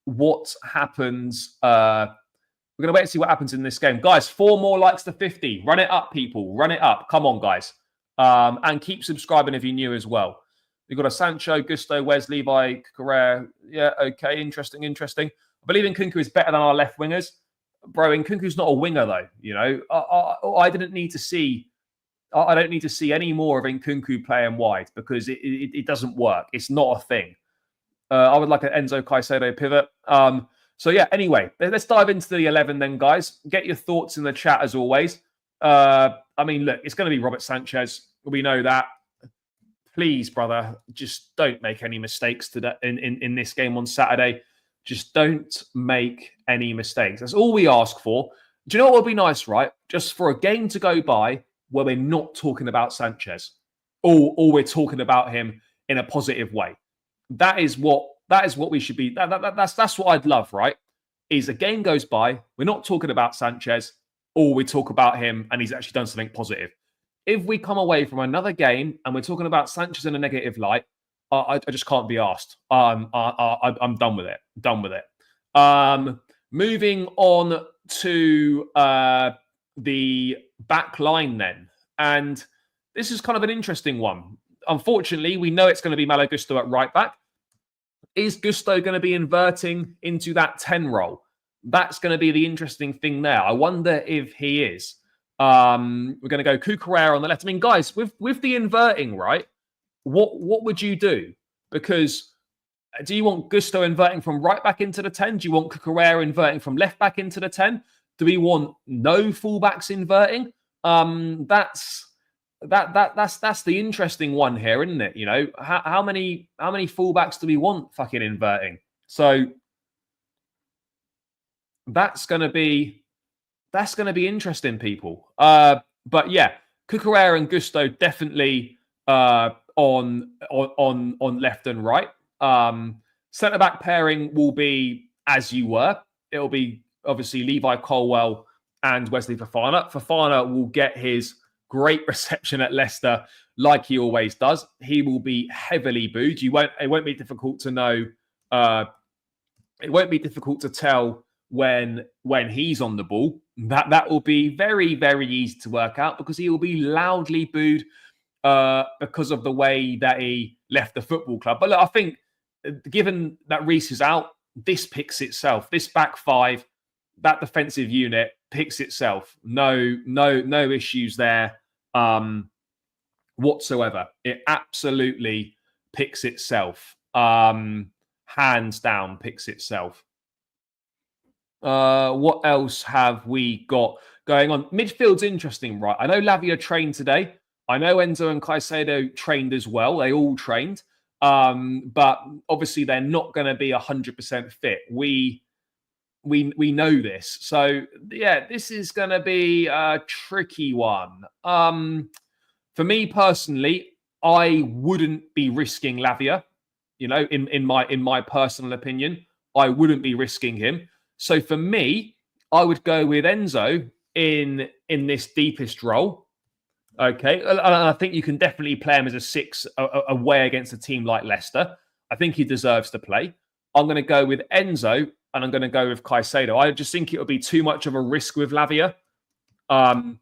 what happens. We're going to wait and see what happens in this game, guys. 4 more likes to 50. Run it up, people. Run it up. Come on, guys. And keep subscribing if you're new as well. We've got a Sancho, Gusto, Wes, Levi, Correa. Yeah, okay. Interesting. I believe Nkunku is better than our left wingers. Bro, Nkunku's not a winger, though. I didn't need to see. I don't need to see any more of Nkunku playing wide because it doesn't work. It's not a thing. I would like an Enzo Caicedo pivot. So yeah, anyway, let's dive into the 11 then, guys. Get your thoughts in the chat as always. Look, it's going to be Robert Sanchez. We know that. Please, brother, just don't make any mistakes today in this game on Saturday. Just don't make any mistakes. That's all we ask for. Do you know what would be nice, right? Just for a game to go by where we're not talking about Sanchez, or we're talking about him in a positive way. That is what we should be. That's what I'd love, right? Is a game goes by, we're not talking about Sanchez, or we talk about him and he's actually done something positive. If we come away from another game and we're talking about Sanchez in a negative light, I just can't be asked. I'm done with it. Done with it. Moving on to the back line then. And this is kind of an interesting one. Unfortunately, we know it's going to be Malo Gusto at right back. Is Gusto going to be inverting into that 10 role? That's going to be the interesting thing there. I wonder if he is. We're going to go Cucurella on the left. I mean, guys, with the inverting, right? What would you do? Because do you want Gusto inverting from right back into the 10? Do you want Cucurella inverting from left back into the 10? Do we want no fullbacks inverting? That's the interesting one here, isn't it? You know, how many fullbacks do we want fucking inverting? So that's gonna be interesting, people. But yeah, Cucurella and Gusto definitely on left and right. Centre back pairing will be as you were. It'll be obviously Levi Colwill and Wesley Fofana. Fofana will get his great reception at Leicester, like he always does. He will be heavily booed. It won't be difficult to know. It won't be difficult to tell when he's on the ball. That will be very, very easy to work out because he will be loudly booed because of the way that he left the football club. But look, I think given that Reece is out, this picks itself. This back five, that defensive unit picks itself. No issues there whatsoever. It absolutely picks itself. Hands down, picks itself. What else have we got going on? Midfield's interesting, right? I know Lavia trained today. I know Enzo and Caicedo trained as well. They all trained. But obviously they're not going to be 100% fit. We know this. So yeah, this is going to be a tricky one. For me personally, I wouldn't be risking Lavia. You know, in my personal opinion, I wouldn't be risking him. So for me, I would go with Enzo in this deepest role. Okay, and I think you can definitely play him as a 6 away against a team like Leicester. I think he deserves to play. I'm going to go with Enzo, and I'm going to go with Caicedo. I just think it would be too much of a risk with Lavia. And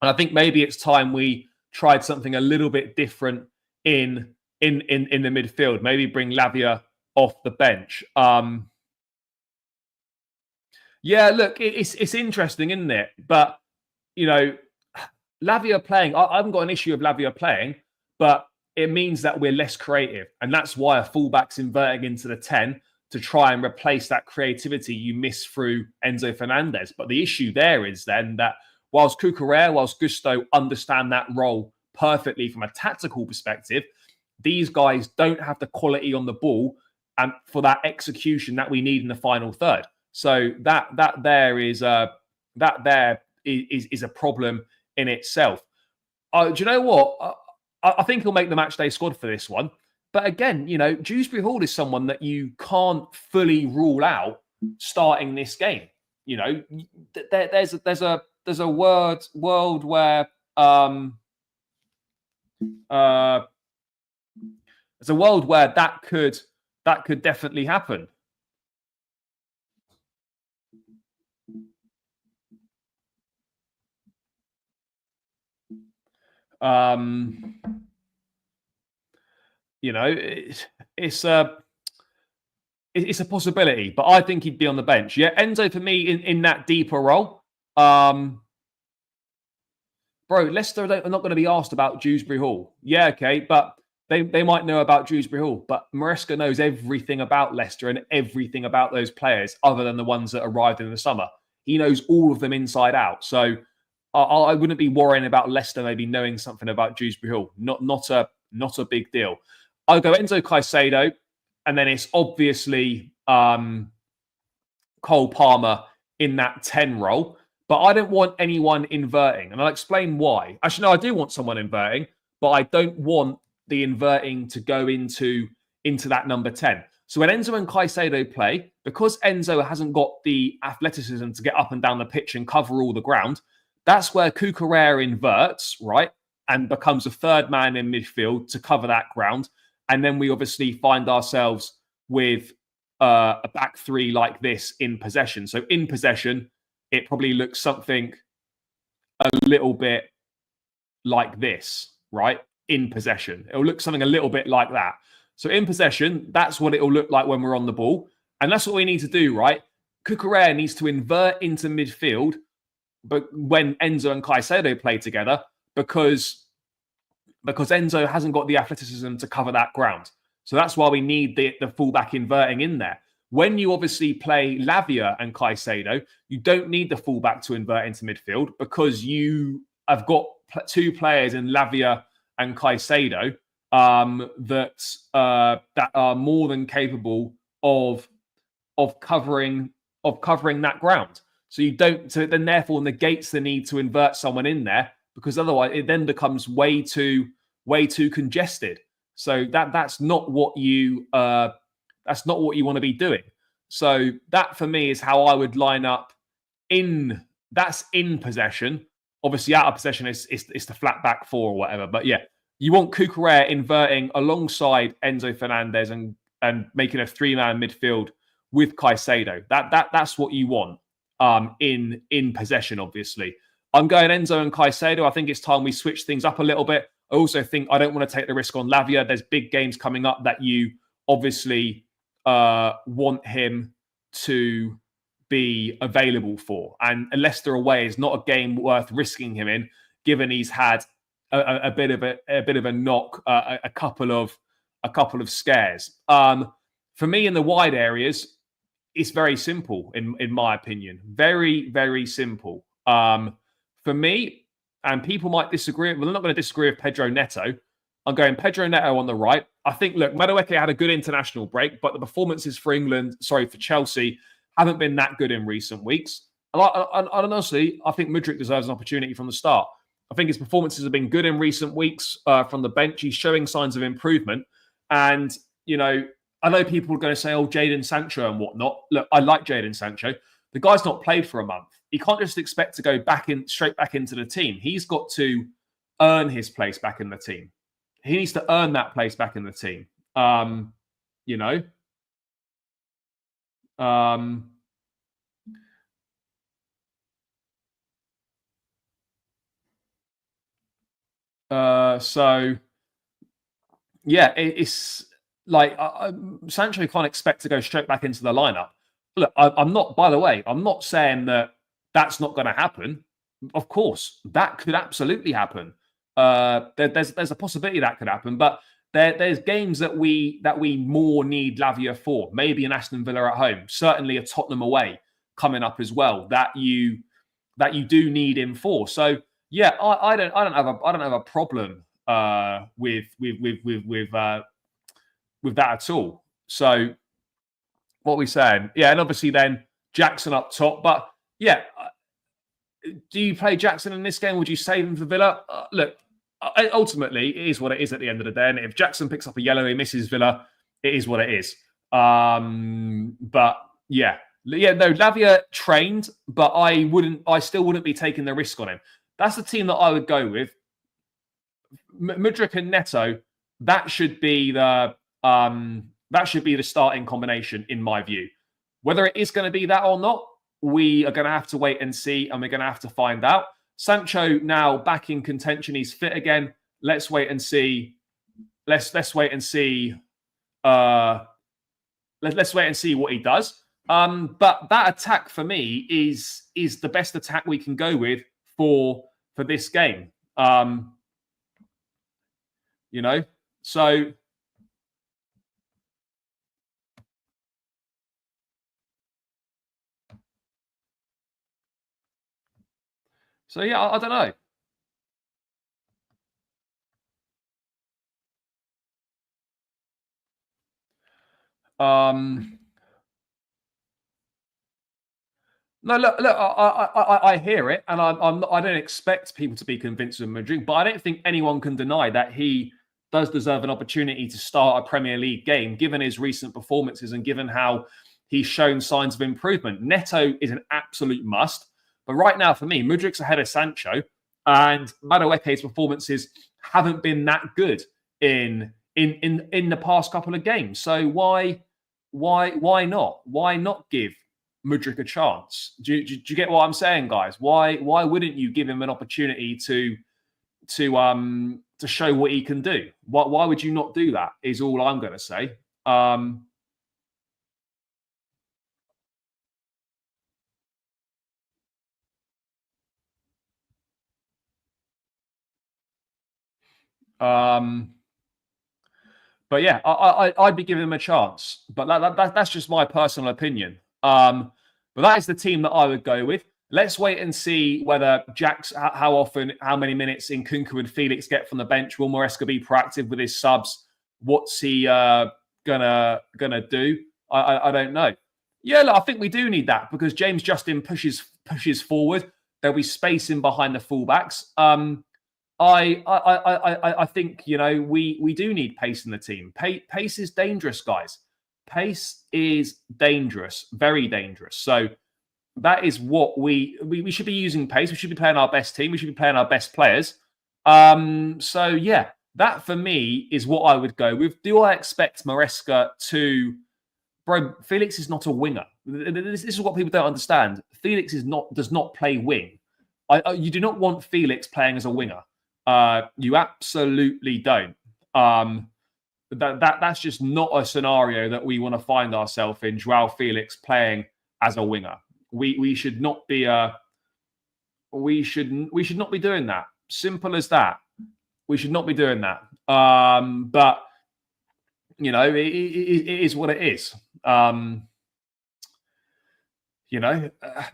I think maybe it's time we tried something a little bit different in the midfield. Maybe bring Lavia off the bench. Yeah, look, it's interesting, isn't it? But, you know, Lavia playing, I haven't got an issue with Lavia playing, but it means that we're less creative. And that's why a fullback's inverting into the 10 to try and replace that creativity you miss through Enzo Fernandez. But the issue there is then that whilst Cucurella, whilst Gusto understand that role perfectly from a tactical perspective, these guys don't have the quality on the ball and for that execution that we need in the final third. So that there is a problem in itself. Do you know what? I think he'll make the matchday squad for this one. But again, you know, Dewsbury Hall is someone that you can't fully rule out starting this game. You know, there's a world where there's a world where that could definitely happen. You know, it's a possibility, but I think he'd be on the bench. Yeah, Enzo for me in that deeper role. Bro, Leicester are not going to be asked about Dewsbury Hall. Yeah, okay, but they might know about Dewsbury Hall, but Maresca knows everything about Leicester and everything about those players other than the ones that arrived in the summer. He knows all of them inside out. So I wouldn't be worrying about Leicester maybe knowing something about Dewsbury Hall. Not a big deal. I'll go Enzo Caicedo, and then it's obviously Cole Palmer in that 10 role, but I don't want anyone inverting. And I'll explain why. Actually, no, I do want someone inverting, but I don't want the inverting to go into that number 10. So when Enzo and Caicedo play, because Enzo hasn't got the athleticism to get up and down the pitch and cover all the ground, that's where Cucurella inverts, right? And becomes a third man in midfield to cover that ground. And then we obviously find ourselves with a back three like this in possession. So in possession, it probably looks something a little bit like this, right? In possession. It'll look something a little bit like that. So in possession, that's what it'll look like when we're on the ball. And that's what we need to do, right? Cucurella needs to invert into midfield, but when Enzo and Caicedo play together, because Enzo hasn't got the athleticism to cover that ground. So that's why we need the fullback inverting in there. When you obviously play Lavia and Caicedo, you don't need the fullback to invert into midfield because you have got two players in Lavia and Caicedo that are more than capable of covering that ground. So you don't. So then, therefore, negates the need to invert someone in there because otherwise it then becomes way too congested. So that's not what you want to be doing. So that for me is how I would line up that's in possession. Obviously, out of possession is the flat back four or whatever. But yeah, you want Cucurella inverting alongside Enzo Fernandez and making a three-man midfield with Caicedo. That's what you want in possession, obviously. I'm going Enzo and Caicedo. I think it's time we switch things up a little bit. I also think I don't want to take the risk on Lavia. There's big games coming up that you obviously want him to be available for. And Leicester away is not a game worth risking him in, given he's had a bit of a knock, a couple of scares. For me, in the wide areas, it's very simple, in my opinion. Very, very simple. For me, and people might disagree. Well, they're not going to disagree with Pedro Neto. I'm going Pedro Neto on the right. I think, look, Madueke had a good international break, but the performances for Chelsea, haven't been that good in recent weeks. And honestly, I think Mudryk deserves an opportunity from the start. I think his performances have been good in recent weeks from the bench. He's showing signs of improvement. And, I know people are going to say, oh, Jadon Sancho and whatnot. Look, I like Jadon Sancho. The guy's not played for a month. He can't just expect to go straight back into the team. He's got to earn his place back in the team. He needs to earn that place back in the team. So yeah, it's like Sancho can't expect to go straight back into the lineup. Look, I'm not. By the way, I'm not saying that that's not going to happen. Of course, that could absolutely happen. There's a possibility that could happen, but there's games that we more need Lavia for. Maybe an Aston Villa at home, certainly a Tottenham away coming up as well. That you do need him for. So yeah, I don't have a problem with that at all. So what are we saying? Yeah, and obviously then Jackson up top. But yeah, do you play Jackson in this game? Would you save him for Villa? Look, ultimately, it is what it is at the end of the day. And if Jackson picks up a yellow, he misses Villa, it is what it is. But yeah. Yeah, no, Lavia trained, but I still wouldn't be taking the risk on him. That's the team that I would go with. Mudryk and Neto, that should be the starting combination in my view. Whether it is going to be that or not, we are going to have to wait and see, and we're going to have to find out. Sancho now back in contention, he's fit again. Let's wait and see. Let's wait and see. Let's wait and see what he does. But that attack for me is the best attack we can go with for this game. So yeah, I don't know. No, look. I hear it, and I don't expect people to be convinced of Madrid, but I don't think anyone can deny that he does deserve an opportunity to start a Premier League game, given his recent performances and given how he's shown signs of improvement. Neto is an absolute must, but right now for me, Mudrik's ahead of Sancho, and Madueke's performances haven't been that good in the past couple of games. So why not? Why not give Mudryk a chance? Do you get what I'm saying, guys? Why wouldn't you give him an opportunity to show what he can do? Why would you not do that? Is all I'm going to say. Um, But yeah, I'd be giving him a chance. But that's just my personal opinion. But that is the team that I would go with. Let's wait and see whether Jack's how often, how many minutes in Kunku and Felix get from the bench. Will Maresca be proactive with his subs? What's he gonna do? I don't know. Yeah, look, I think we do need that because James Justin pushes forward. There'll be space in behind the fullbacks. I think we do need pace in the team. Pace is dangerous, guys. Pace is dangerous, very dangerous. So that is what we should be using pace. We should be playing our best team. We should be playing our best players. So yeah, that for me is what I would go with. Do I expect Maresca to? Bro, Felix is not a winger. This is what people don't understand. Felix does not play wing. You do not want Felix playing as a winger. You absolutely don't. That's just not a scenario that we want to find ourselves in. Joao Felix playing as a winger. We should not be we should not be doing that. Simple as that. We should not be doing that. But it is what it is.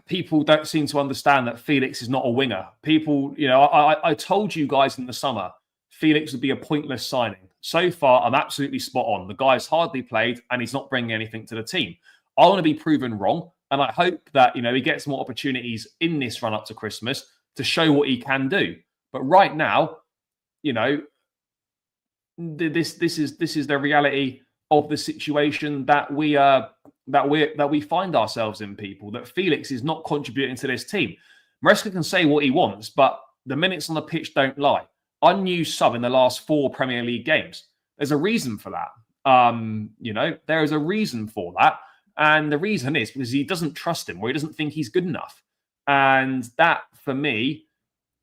People don't seem to understand that Felix is not a winger. People, I told you guys in the summer, Felix would be a pointless signing. So far, I'm absolutely spot on. The guy's hardly played and he's not bringing anything to the team. I want to be proven wrong. And I hope that, he gets more opportunities in this run up to Christmas to show what he can do. But right now, this is the reality of the situation that we find ourselves in, people. That Felix is not contributing to this team. Maresca can say what he wants, but the minutes on the pitch don't lie. Unused sub in the last 4 Premier League games. There's a reason for that. There is a reason for that. And the reason is because he doesn't trust him or he doesn't think he's good enough. And that, for me,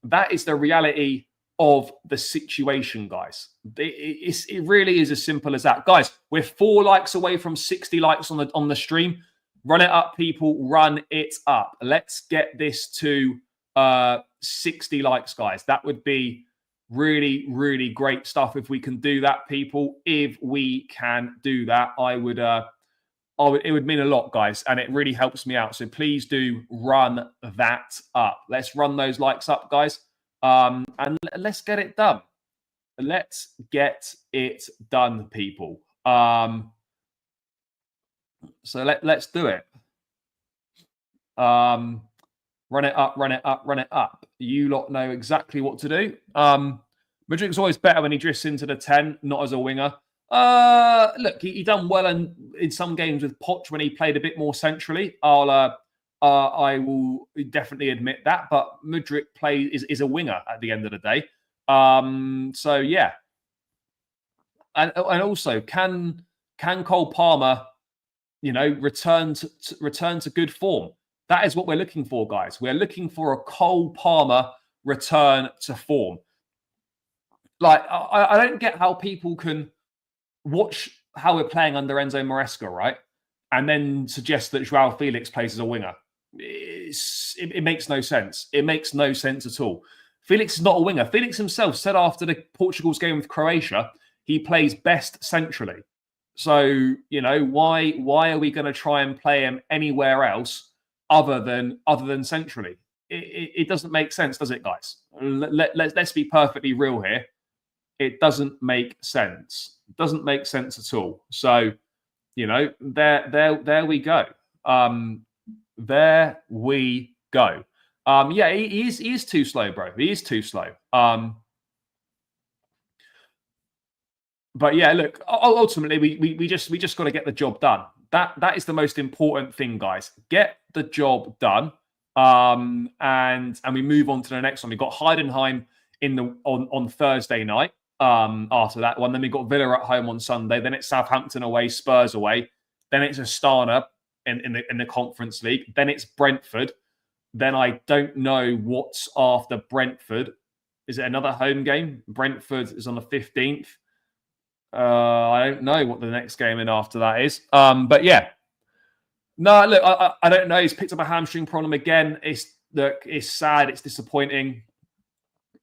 that is the reality of the situation, guys. It really is as simple as that. Guys, we're 4 likes away from 60 likes on the stream. Run it up, people. Run it up. Let's get this to 60 likes, guys. That would be really, really great stuff if we can do that, people. If we can do that, it would mean a lot, guys, and it really helps me out. So please do run that up. Let's run those likes up, guys. And let's get it done. Let's get it done, people. So let's do it. Run it up, run it up, run it up. You lot know exactly what to do. Madrid's always better when he drifts into the 10, not as a winger. Look, he done well in some games with Poch when he played a bit more centrally. I will definitely admit that, but Mudryk is a winger at the end of the day. So yeah, and also can Cole Palmer, return to good form? That is what we're looking for, guys. We're looking for a Cole Palmer return to form. Like I don't get how people can watch how we're playing under Enzo Maresca, right? And then suggest that Joao Felix plays as a winger. It makes no sense. It makes no sense at all. Felix is not a winger. Felix himself said after the Portugal's game with Croatia, he plays best centrally. So, why are we going to try and play him anywhere else other than centrally? It doesn't make sense, does it, guys? Let's be perfectly real here. It doesn't make sense. It doesn't make sense at all. So, there we go. There we go. Yeah, he is too slow, bro. He is too slow. But yeah, look, ultimately, we just got to get the job done. That is the most important thing, guys. Get the job done. And we move on to the next one. We've got Heidenheim on Thursday night. After that one, then we've got Villa at home on Sunday. Then it's Southampton away, Spurs away. Then it's Astana in the Conference League. Then it's Brentford. Then I don't know what's after Brentford. Is it another home game? Brentford is on the 15th. I don't know what the next game in after that is. But yeah. No, look, I don't know. He's picked up a hamstring problem again. It's sad. It's disappointing.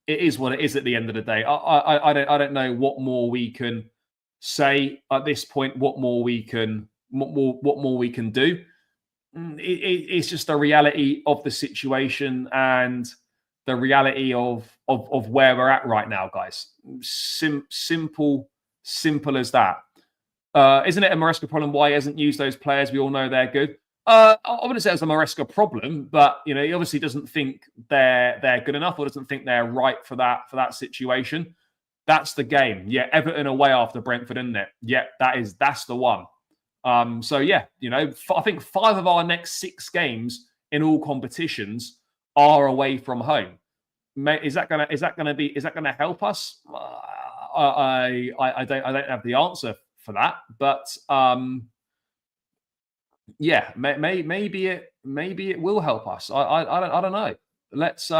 It is what it is at the end of the day. I don't know what more we can say at this point. What more we can do. It's just the reality of the situation and the reality of where we're at right now, guys. Simple as that. Isn't it a Maresca problem why he hasn't used those players? We all know they're good. I wouldn't say it's a Maresca problem, but he obviously doesn't think they're good enough or doesn't think they're right for that situation. That's the game. Yeah, Everton away after Brentford, isn't it? Yeah, that's the one. So yeah, I think 5 of our next 6 games in all competitions are away from home. Is that gonna help us? I don't have the answer for that, but yeah, maybe it will help us. I don't know. Let's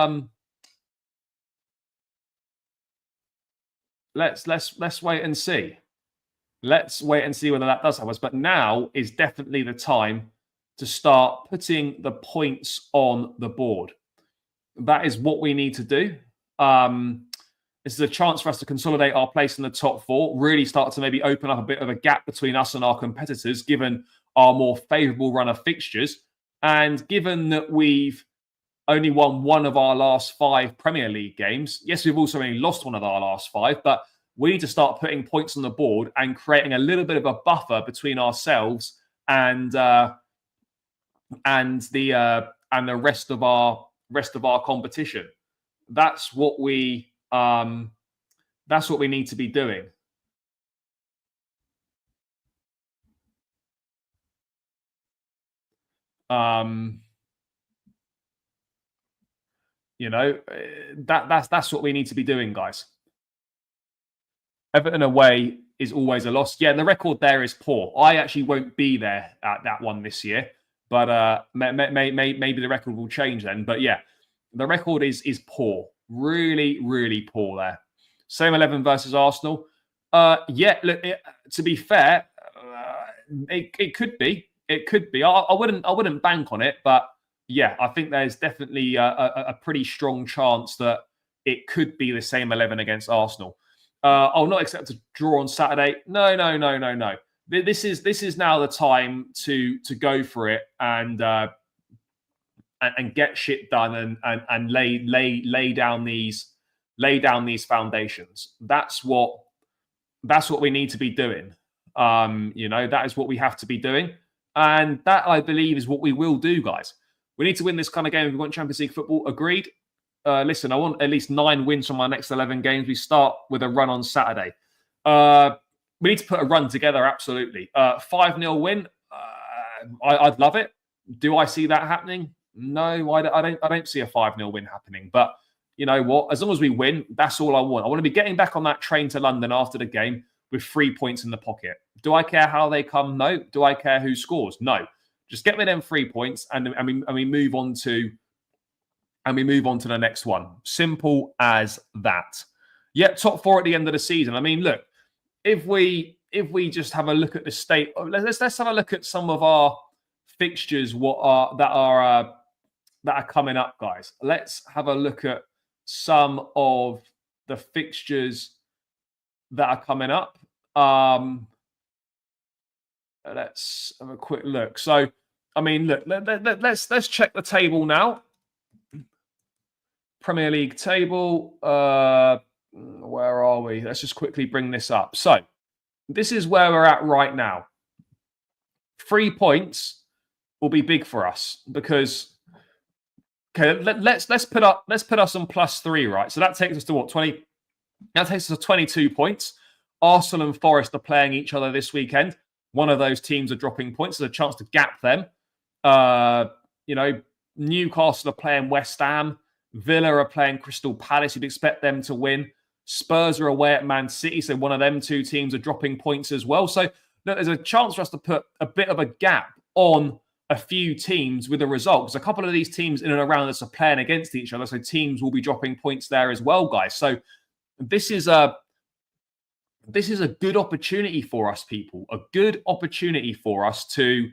wait and see. Let's wait and see whether that does help us. But now is definitely the time to start putting the points on the board. That is what we need to do. This is a chance for us to consolidate our place in the top 4, really start to maybe open up a bit of a gap between us and our competitors, given our more favourable run of fixtures. And given that we've only won 1 of our last 5 Premier League games, yes, we've also only lost 1 of our last 5, but we need to start putting points on the board and creating a little bit of a buffer between ourselves and the rest of our competition. That's what we need to be doing. That's what we need to be doing, guys. Everton away is always a loss. Yeah, the record there is poor. I actually won't be there at that one this year, but maybe the record will change then. But yeah, the record is poor. Really, really poor there. Same 11 versus Arsenal. Yeah, look, to be fair, it could be. It could be. I wouldn't bank on it, but yeah, I think there's definitely a pretty strong chance that it could be the same 11 against Arsenal. I'll not accept a draw on Saturday. No. This is now the time to go for it and get shit done and lay down these foundations. That's what we need to be doing. That is what we have to be doing, and that I believe is what we will do, guys. We need to win this kind of game if we want Champions League football. Agreed. Listen, I want at least 9 wins from our next 11 games. We start with a run on Saturday. We need to put a run together, absolutely. 5-0 win, I'd love it. Do I see that happening? No, I don't see a 5-0 win happening. But you know what? As long as we win, that's all I want. I want to be getting back on that train to London after the game with 3 points in the pocket. Do I care how they come? No. Do I care who scores? No. Just get me them 3 points and we move on to the next one. Simple as that. Yeah, top 4 at the end of the season. I mean, look, if we just have a look at the state, let's have a look at some of our fixtures. That are coming up, guys. Let's have a look at some of the fixtures that are coming up. Let's have a quick look. So, I mean, look, let's check the table now. Premier League table. Where are we? Let's just quickly bring this up. So, this is where we're at right now. 3 points. will be big for us because let's put us on +3, right? So that takes us to what, 20? That takes us to 22 points. Arsenal and Forest are playing each other this weekend. One of those teams are dropping points. There's a chance to gap them. Newcastle are playing West Ham. Villa are playing Crystal Palace. You'd expect them to win. Spurs are away at Man City, so one of them two teams are dropping points as well. So there's a chance for us to put a bit of a gap on a few teams with the results. A couple of these teams in and around us are playing against each other, so teams will be dropping points there as well, guys. So this is a good opportunity for us, people. A good opportunity for us to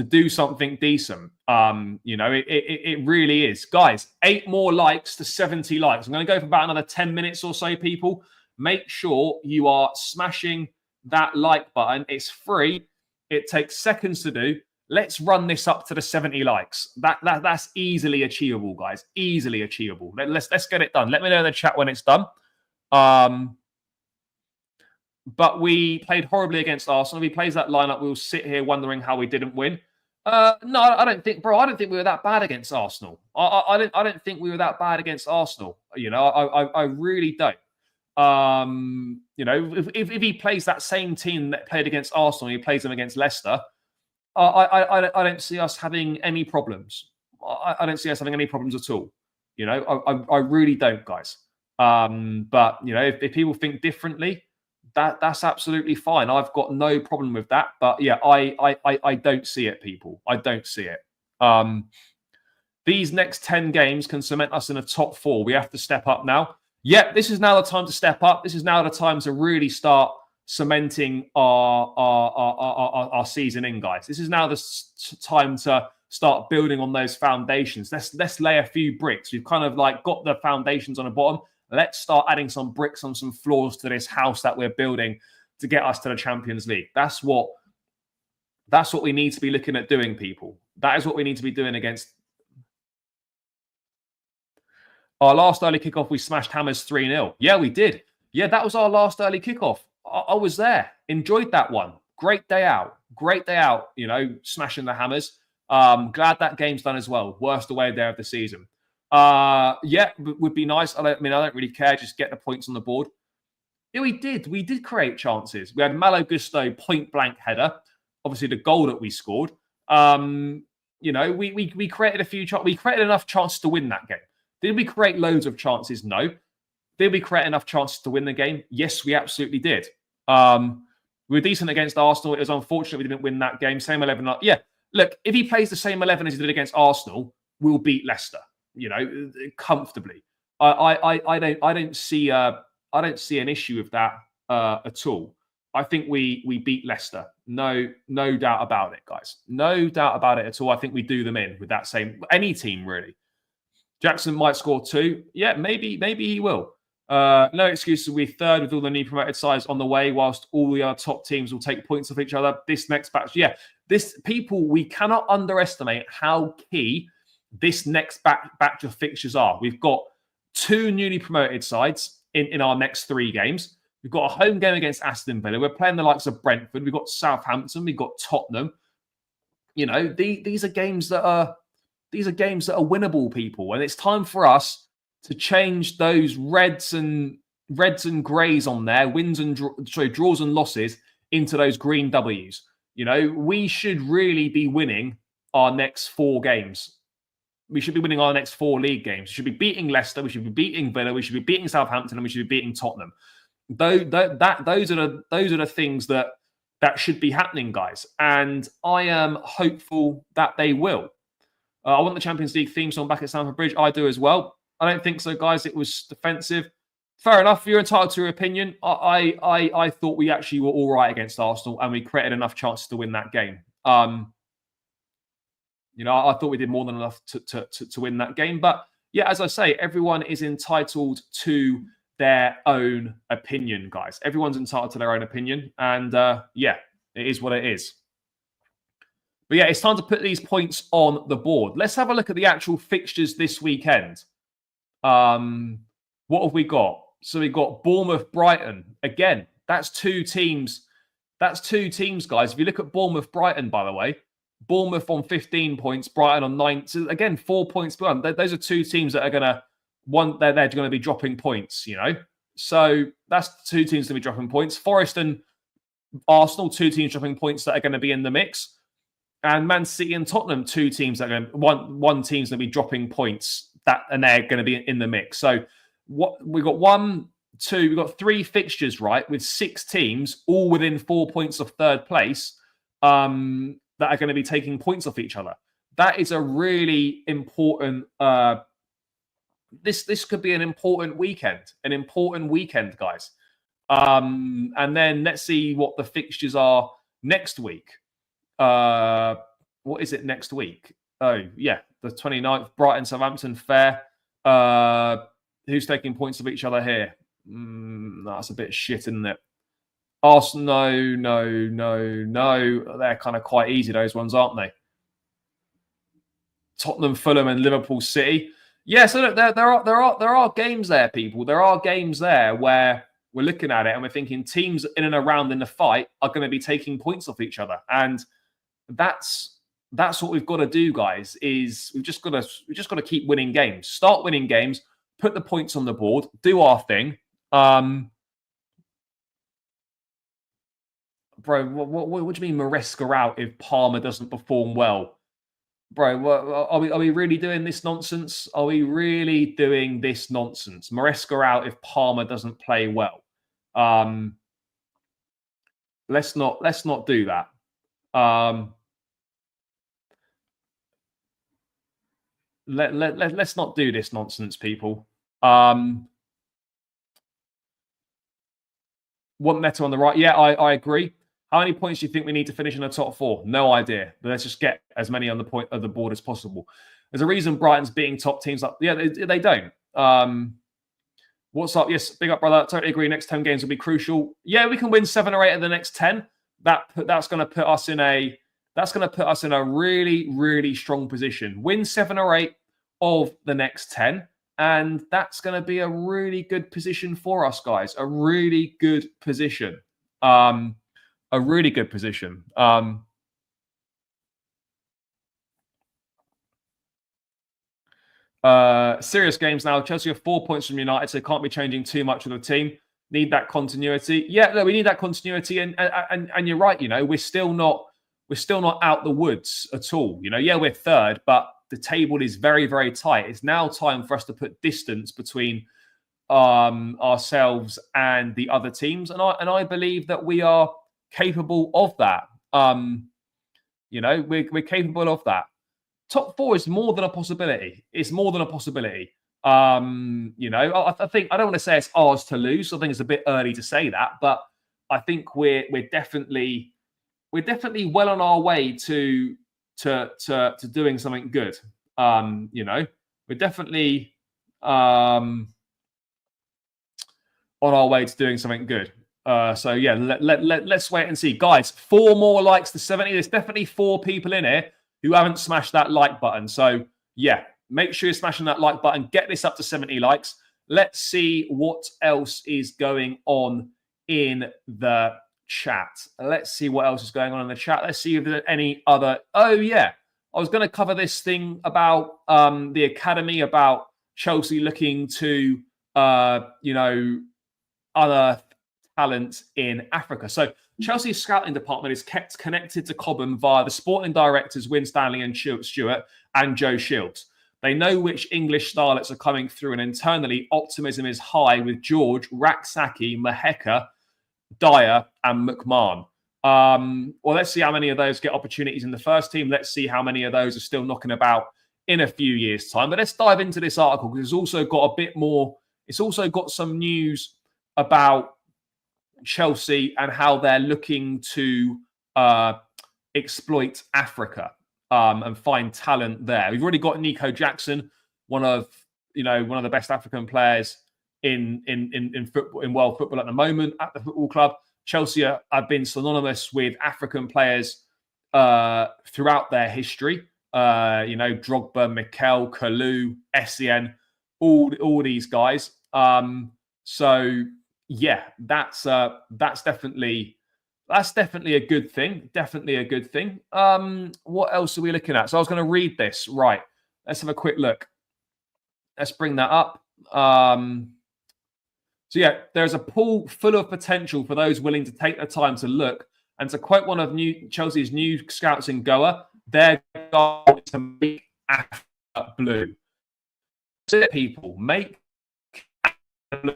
do something decent. It really is. Guys, 8 more likes to 70 likes. I'm going to go for about another 10 minutes or so, people. Make sure you are smashing that like button. It's free. It takes seconds to do. Let's run this up to the 70 likes. That's easily achievable, guys. Easily achievable. Let's get it done. Let me know in the chat when it's done. But we played horribly against Arsenal. If he plays that lineup, we'll sit here wondering how we didn't win. No, I don't think, bro. I don't think we were that bad against Arsenal. I don't think we were that bad against Arsenal. I really don't. If he plays that same team that played against Arsenal, he plays them against Leicester. I don't see us having any problems. I don't see us having any problems at all. I really don't, guys. But if people think differently, that's absolutely fine. I've got no problem with that. But yeah, I don't see it, people. I don't see it. These next 10 games can cement us in a top 4. We have to step up now. Yeah, this is now the time to step up. This is now the time to really start cementing our season in, guys. This is now the time to start building on those foundations. Let's lay a few bricks. We've kind of like got the foundations on the bottom. Let's start adding some bricks on some floors to this house that we're building to get us to the Champions League. That's what we need to be looking at doing, people. That is what we need to be doing against. Our last early kickoff, we smashed Hammers 3-0. Yeah, we did. Yeah, that was our last early kickoff. I was there. Enjoyed that one. Great day out. Great day out, smashing the Hammers. Glad that game's done as well. Worst away day of the season. Yeah, would be nice. I don't really care. Just get the points on the board. Yeah, we did. We did create chances. We had Malo Gusto point blank header. Obviously, the goal that we scored. We created a few. We created enough chances to win that game. Did we create loads of chances? No. Did we create enough chances to win the game? Yes, we absolutely did. We were decent against Arsenal. It was unfortunate we didn't win that game. Same 11. Yeah, look, if he plays the same 11 as he did against Arsenal, we'll beat Leicester. Comfortably. I don't see an issue with that at all. I think we beat Leicester. No doubt about it, guys. No doubt about it at all. I think we do them in with that same any team really. Jackson might score 2. Yeah, maybe he will. No excuses. We're third with all the new promoted sides on the way, whilst all the other top teams will take points off each other. This next batch, we cannot underestimate how key this next batch of fixtures are. We've got 2 newly promoted sides in our next 3 games. We've got a home game against Aston Villa. We're playing the likes of Brentford. We've got Southampton. We've got Tottenham. These are games that are winnable, people. And it's time for us to change those reds and greys on there, draws and losses, into those green W's. We should really be winning our next 4 games. We should be winning our next 4 league games. We should be beating Leicester. We should be beating Villa. We should be beating Southampton, and we should be beating Tottenham. Those are the things that should be happening, guys. And I am hopeful that they will. I want the Champions League theme song back at Stamford Bridge. I do as well. I don't think so, guys. It was defensive. Fair enough. You're entitled to your opinion. I thought we actually were all right against Arsenal, and we created enough chances to win that game. I thought we did more than enough to win that game. But yeah, as I say, everyone is entitled to their own opinion, guys. Everyone's entitled to their own opinion. And it is what it is. But yeah, it's time to put these points on the board. Let's have a look at the actual fixtures this weekend. What have we got? So we've got Bournemouth, Brighton. Again, that's 2 teams. That's 2 teams, guys. If you look at Bournemouth, Brighton, by the way, Bournemouth on 15 points, Brighton on 9. So again, 4 points behind. Those are two teams that are going to they're going to be dropping points, you know. So that's two teams to be dropping points. Forest and Arsenal, two teams dropping points that are going to be in the mix. And Man City and Tottenham, two teams that are going to, one team's going to be dropping points and they're going to be in the mix. So what we've got we've got 3 fixtures, right, with 6 teams all within 4 points of third place that are going to be taking points off each other. That is a really important. This could be an important weekend, guys. And then let's see what the fixtures are next week. What is it next week? Oh, yeah, the 29th, Brighton, Southampton, fair. Who's taking points of each other here? That's a bit shit, isn't it? Arsenal, no. They're kind of quite easy, those ones, aren't they? Tottenham, Fulham, and Liverpool City. Yeah, so look, there are games there, people. There are games there where we're looking at it and we're thinking teams in and around in the fight are going to be taking points off each other, and that's what we've got to do, guys. Is we've just got to keep winning games, start winning games, put the points on the board, do our thing. Bro, what do you mean Maresca out if Palmer doesn't perform well? Bro, are we really doing this nonsense? Are we really doing this nonsense? Maresca out if Palmer doesn't play well. Let's not do that. Let's not do this nonsense, people. One Meta on the right. Yeah, I agree. How many points do you think we need to finish in the top 4? No idea. But let's just get as many on the point of the board as possible. There's a reason Brighton's beating top teams. They don't. What's up? Yes, big up, brother. Totally agree. Next 10 games will be crucial. Yeah, we can win 7 or 8 of the next 10. That's going to put us in a really, really strong position. Win 7 or 8 of the next 10. And that's going to be a really good position for us, guys. A really good position. A really good position. Serious games now. Chelsea have 4 points from United, so can't be changing too much of the team. Need that continuity. Yeah, no, we need that continuity. And you're right. You know, we're still not out the woods at all. You know, yeah, we're third, but the table is very, very tight. It's now time for us to put distance between ourselves and the other teams, and I believe that we are capable of that. You know, we're capable of that. Top 4 is more than a possibility. It's more than a possibility. You know, I think I don't want to say it's ours to lose. I think it's a bit early to say that, but I think we're definitely well on our way to doing something good. You know, we're definitely on our way to doing something good. So yeah, let's wait and see, guys. 4 more likes to 70. There's definitely 4 people in here who haven't smashed that like button. So yeah, make sure you're smashing that like button. Get this up to 70 likes. Let's see what else is going on in the chat. Let's see what else is going on in the chat. Let's see if there's any other. Oh yeah, I was going to cover this thing about the academy, about Chelsea looking to you know, other talent in Africa. So Chelsea's scouting department is kept connected to Cobham via the sporting directors Winstanley and Stewart and Joe Shields. They know which English starlets are coming through, and internally optimism is high with George, Raksaki, Maheka, Dyer and McMahon. Well, let's see how many of those get opportunities in the first team. Let's see how many of those are still knocking about in a few years' time. But let's dive into this article because it's also got a bit more. It's also got some news about Chelsea and how they're looking to exploit Africa and find talent there. We've already got Nico Jackson, one of the best African players in football, in world football at the moment at the football club. Chelsea have been synonymous with African players throughout their history. Drogba, Mikel, Kalou, Essien, all these guys. So yeah, that's definitely That's definitely a good thing. Definitely a good thing. What else are we looking at? So I was going to read this. Right. Let's have a quick look. Let's bring that up. So yeah, there's a pool full of potential for those willing to take the time to look. And to quote one of Chelsea's new scouts in Goa, their goal is to make Africa blue. That's it, people. Make Africa blue.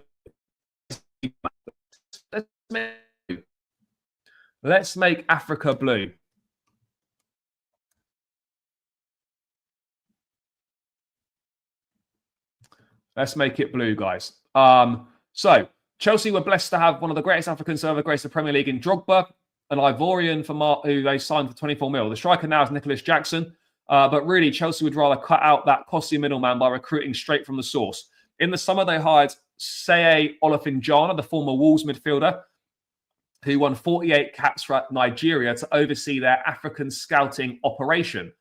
Let's make Africa blue. Let's make it blue, guys. So Chelsea were blessed to have one of the greatest Africans to ever grace the Premier League in Drogba, an Ivorian who they signed for 24 mil. The striker now is Nicholas Jackson, but really Chelsea would rather cut out that costly middleman by recruiting straight from the source. In the summer, they hired Seye Olofinjana, the former Wolves midfielder, who won 48 caps for Nigeria, to oversee their African scouting operation.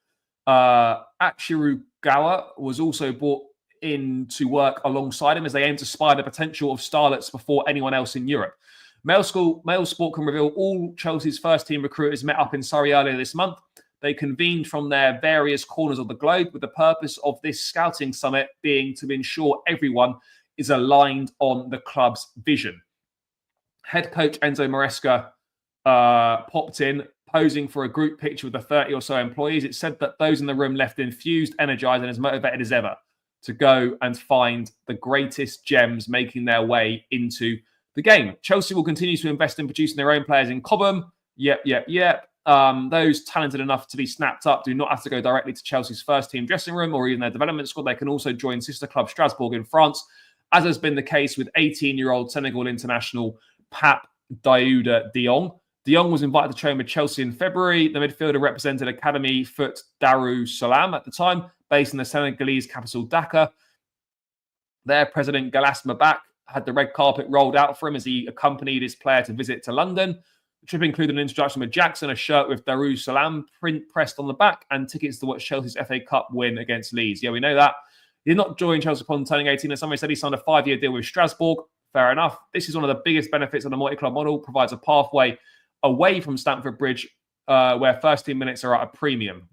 Akshiru Gawa was also brought in to work alongside him as they aim to spy the potential of starlets before anyone else in Europe. Mail Sport can reveal all Chelsea's first team recruiters met up in Surrey earlier this month. They convened from their various corners of the globe with the purpose of this scouting summit being to ensure everyone is aligned on the club's vision. Head coach Enzo Maresca popped in, posing for a group picture with the 30 or so employees. It said that those in the room left infused, energized, and as motivated as ever to go and find the greatest gems making their way into the game. Chelsea will continue to invest in producing their own players in Cobham. Yep. Those talented enough to be snapped up do not have to go directly to Chelsea's first team dressing room or even their development squad. They can also join sister club Strasbourg in France, as has been the case with 18-year-old Senegal international Pap Daouda Diong. Diong was invited to train with Chelsea in February. The midfielder represented Academy Foot Darussalam at the time, based in the Senegalese capital Dakar. Their president, Galas Mabak, had the red carpet rolled out for him as he accompanied his player to visit to London. The trip included an introduction with Jackson, a shirt with Darussalam print pressed on the back, and tickets to watch Chelsea's FA Cup win against Leeds. Yeah, we know that. He did not join Chelsea upon turning 18, and somebody said he signed a 5-year deal with Strasbourg. Fair enough. This is one of the biggest benefits of the multi-club model, provides a pathway away from Stamford Bridge, where first team minutes are at a premium.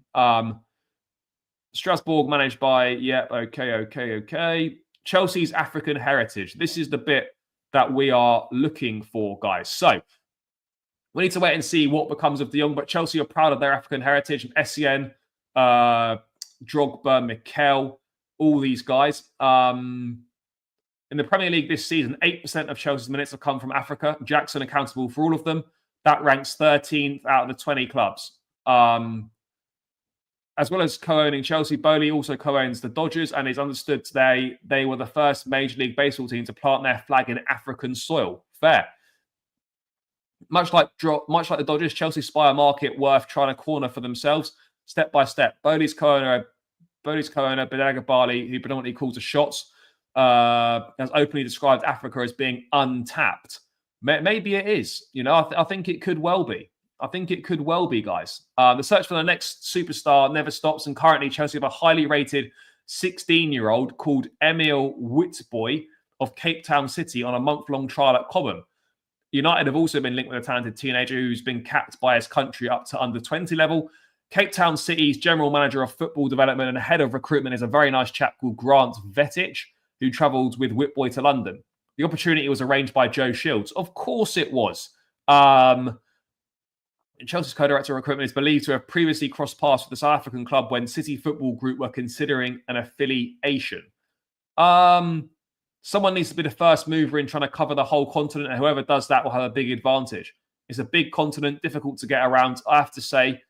Strasbourg managed by, okay. Chelsea's African heritage. This is the bit that we are looking for, guys. So we need to wait and see what becomes of De Jong, but Chelsea are proud of their African heritage. Essien, Drogba, Mikel, all these guys. In the Premier League this season, 8% of Chelsea's minutes have come from Africa. Jackson accountable for all of them. That ranks 13th out of the 20 clubs. As well as co-owning Chelsea, Bowley also co-owns the Dodgers and is understood today they were the first Major League Baseball team to plant their flag in African soil. Fair. Much like the Dodgers, Chelsea spy a market worth trying to corner for themselves step by step. Bowley's co-owner, Bedaga Bali, who predominantly calls the shots, has openly described Africa as being untapped. Maybe it is. You know, I think it could well be. I think it could well be, guys. The search for the next superstar never stops, and currently Chelsea have a highly rated 16-year-old called Emil Witboy of Cape Town City on a month-long trial at Cobham. United have also been linked with a talented teenager who's been capped by his country up to under 20 level. Cape Town City's general manager of football development and head of recruitment is a very nice chap called Grant Vetic, who travelled with Witboy to London. The opportunity was arranged by Joe Shields. Of course it was. Chelsea's co-director of recruitment is believed to have previously crossed paths with the South African club when City Football Group were considering an affiliation. Someone needs to be the first mover in trying to cover the whole continent, and whoever does that will have a big advantage. It's a big continent, difficult to get around. I have to say,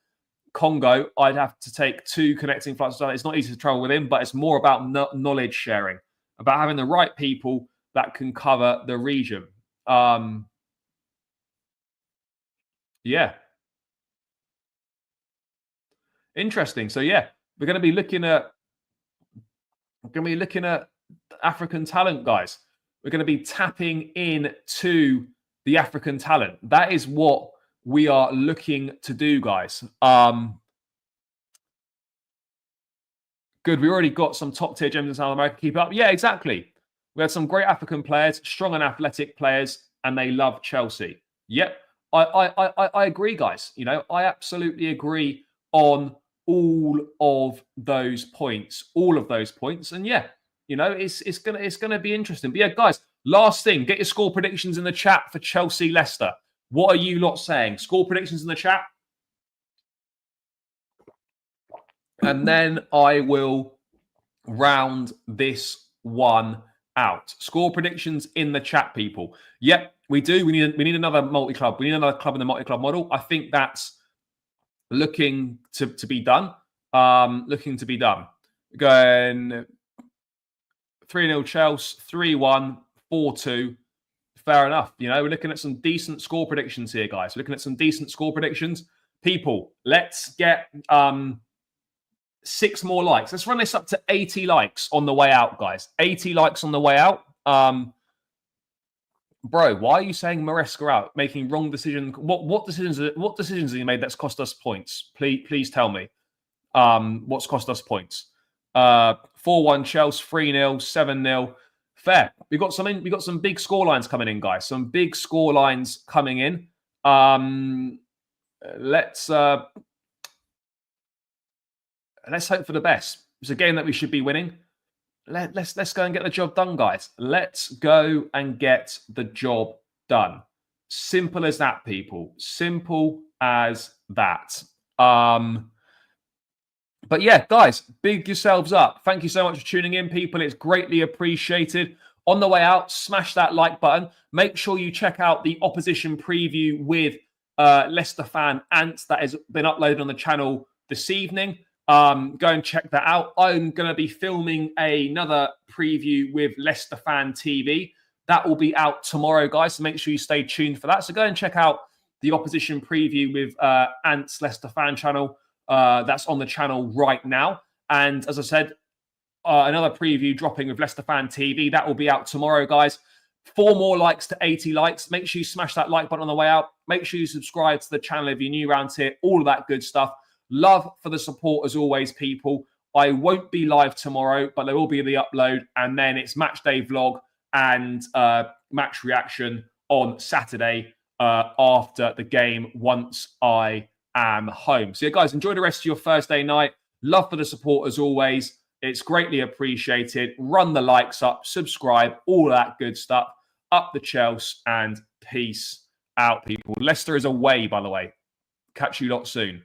Congo, I'd have to take 2 connecting flights. It's not easy to travel with him, but it's more about knowledge sharing, about having the right people that can cover the region. Yeah. Interesting. So yeah, we're going to be looking at African talent, guys. We're going to be tapping into the African talent. That is what we are looking to do, guys. Good. We already got some top tier gems in South America. Keep up. Yeah, exactly. We had some great African players, strong and athletic players, and they love Chelsea. Yep. I agree, guys. You know, I absolutely agree on all of those points. And yeah, you know, it's gonna be interesting. But yeah, guys, last thing, get your score predictions in the chat for Chelsea Leicester. What are you lot saying? Score predictions in the chat. And then I will round this one out. Score predictions in the chat, people. Yep, we do. We need another multi-club. We need another club in the multi-club model. I think that's looking to be done. Looking to be done. Going 3-0 Chelsea, 3-1, 4-2. Fair enough. You know, we're looking at some decent score predictions here, guys. We're looking at some decent score predictions. People, let's get 6 more likes. Let's run this up to 80 likes on the way out, guys. 80 likes on the way out. Bro, why are you saying Maresca out, making wrong decision? What decisions have you made that's cost us points? Please tell me. What's cost us points? 4-1 Chelsea, 3-0, 7-0. Fair. We've got some big score lines coming in, guys. Some big score lines coming in. Let's hope for the best. It's a game that we should be winning. Let's go and get the job done, guys. Let's go and get the job done. Simple as that, people. Simple as that. But yeah, guys, big yourselves up. Thank you so much for tuning in, people. It's greatly appreciated. On the way out, smash that like button. Make sure you check out the opposition preview with Leicester fan Ant that has been uploaded on the channel this evening. Go and check that out. I'm going to be filming another preview with Leicester Fan TV. That will be out tomorrow, guys. So make sure you stay tuned for that. So go and check out the opposition preview with Ant's Leicester Fan channel. That's on the channel right now. And as I said, another preview dropping with Leicester Fan TV. That will be out tomorrow, guys. 4 more likes to 80 likes. Make sure you smash that like button on the way out. Make sure you subscribe to the channel if you're new around here. All of that good stuff. Love for the support as always, people. I won't be live tomorrow, but there will be the upload. And then it's match day vlog and match reaction on Saturday after the game once I am home. So yeah, guys, enjoy the rest of your Thursday night. Love for the support as always. It's greatly appreciated. Run the likes up, subscribe, all that good stuff. Up the Chelsea and peace out, people. Leicester is away, by the way. Catch you lot soon.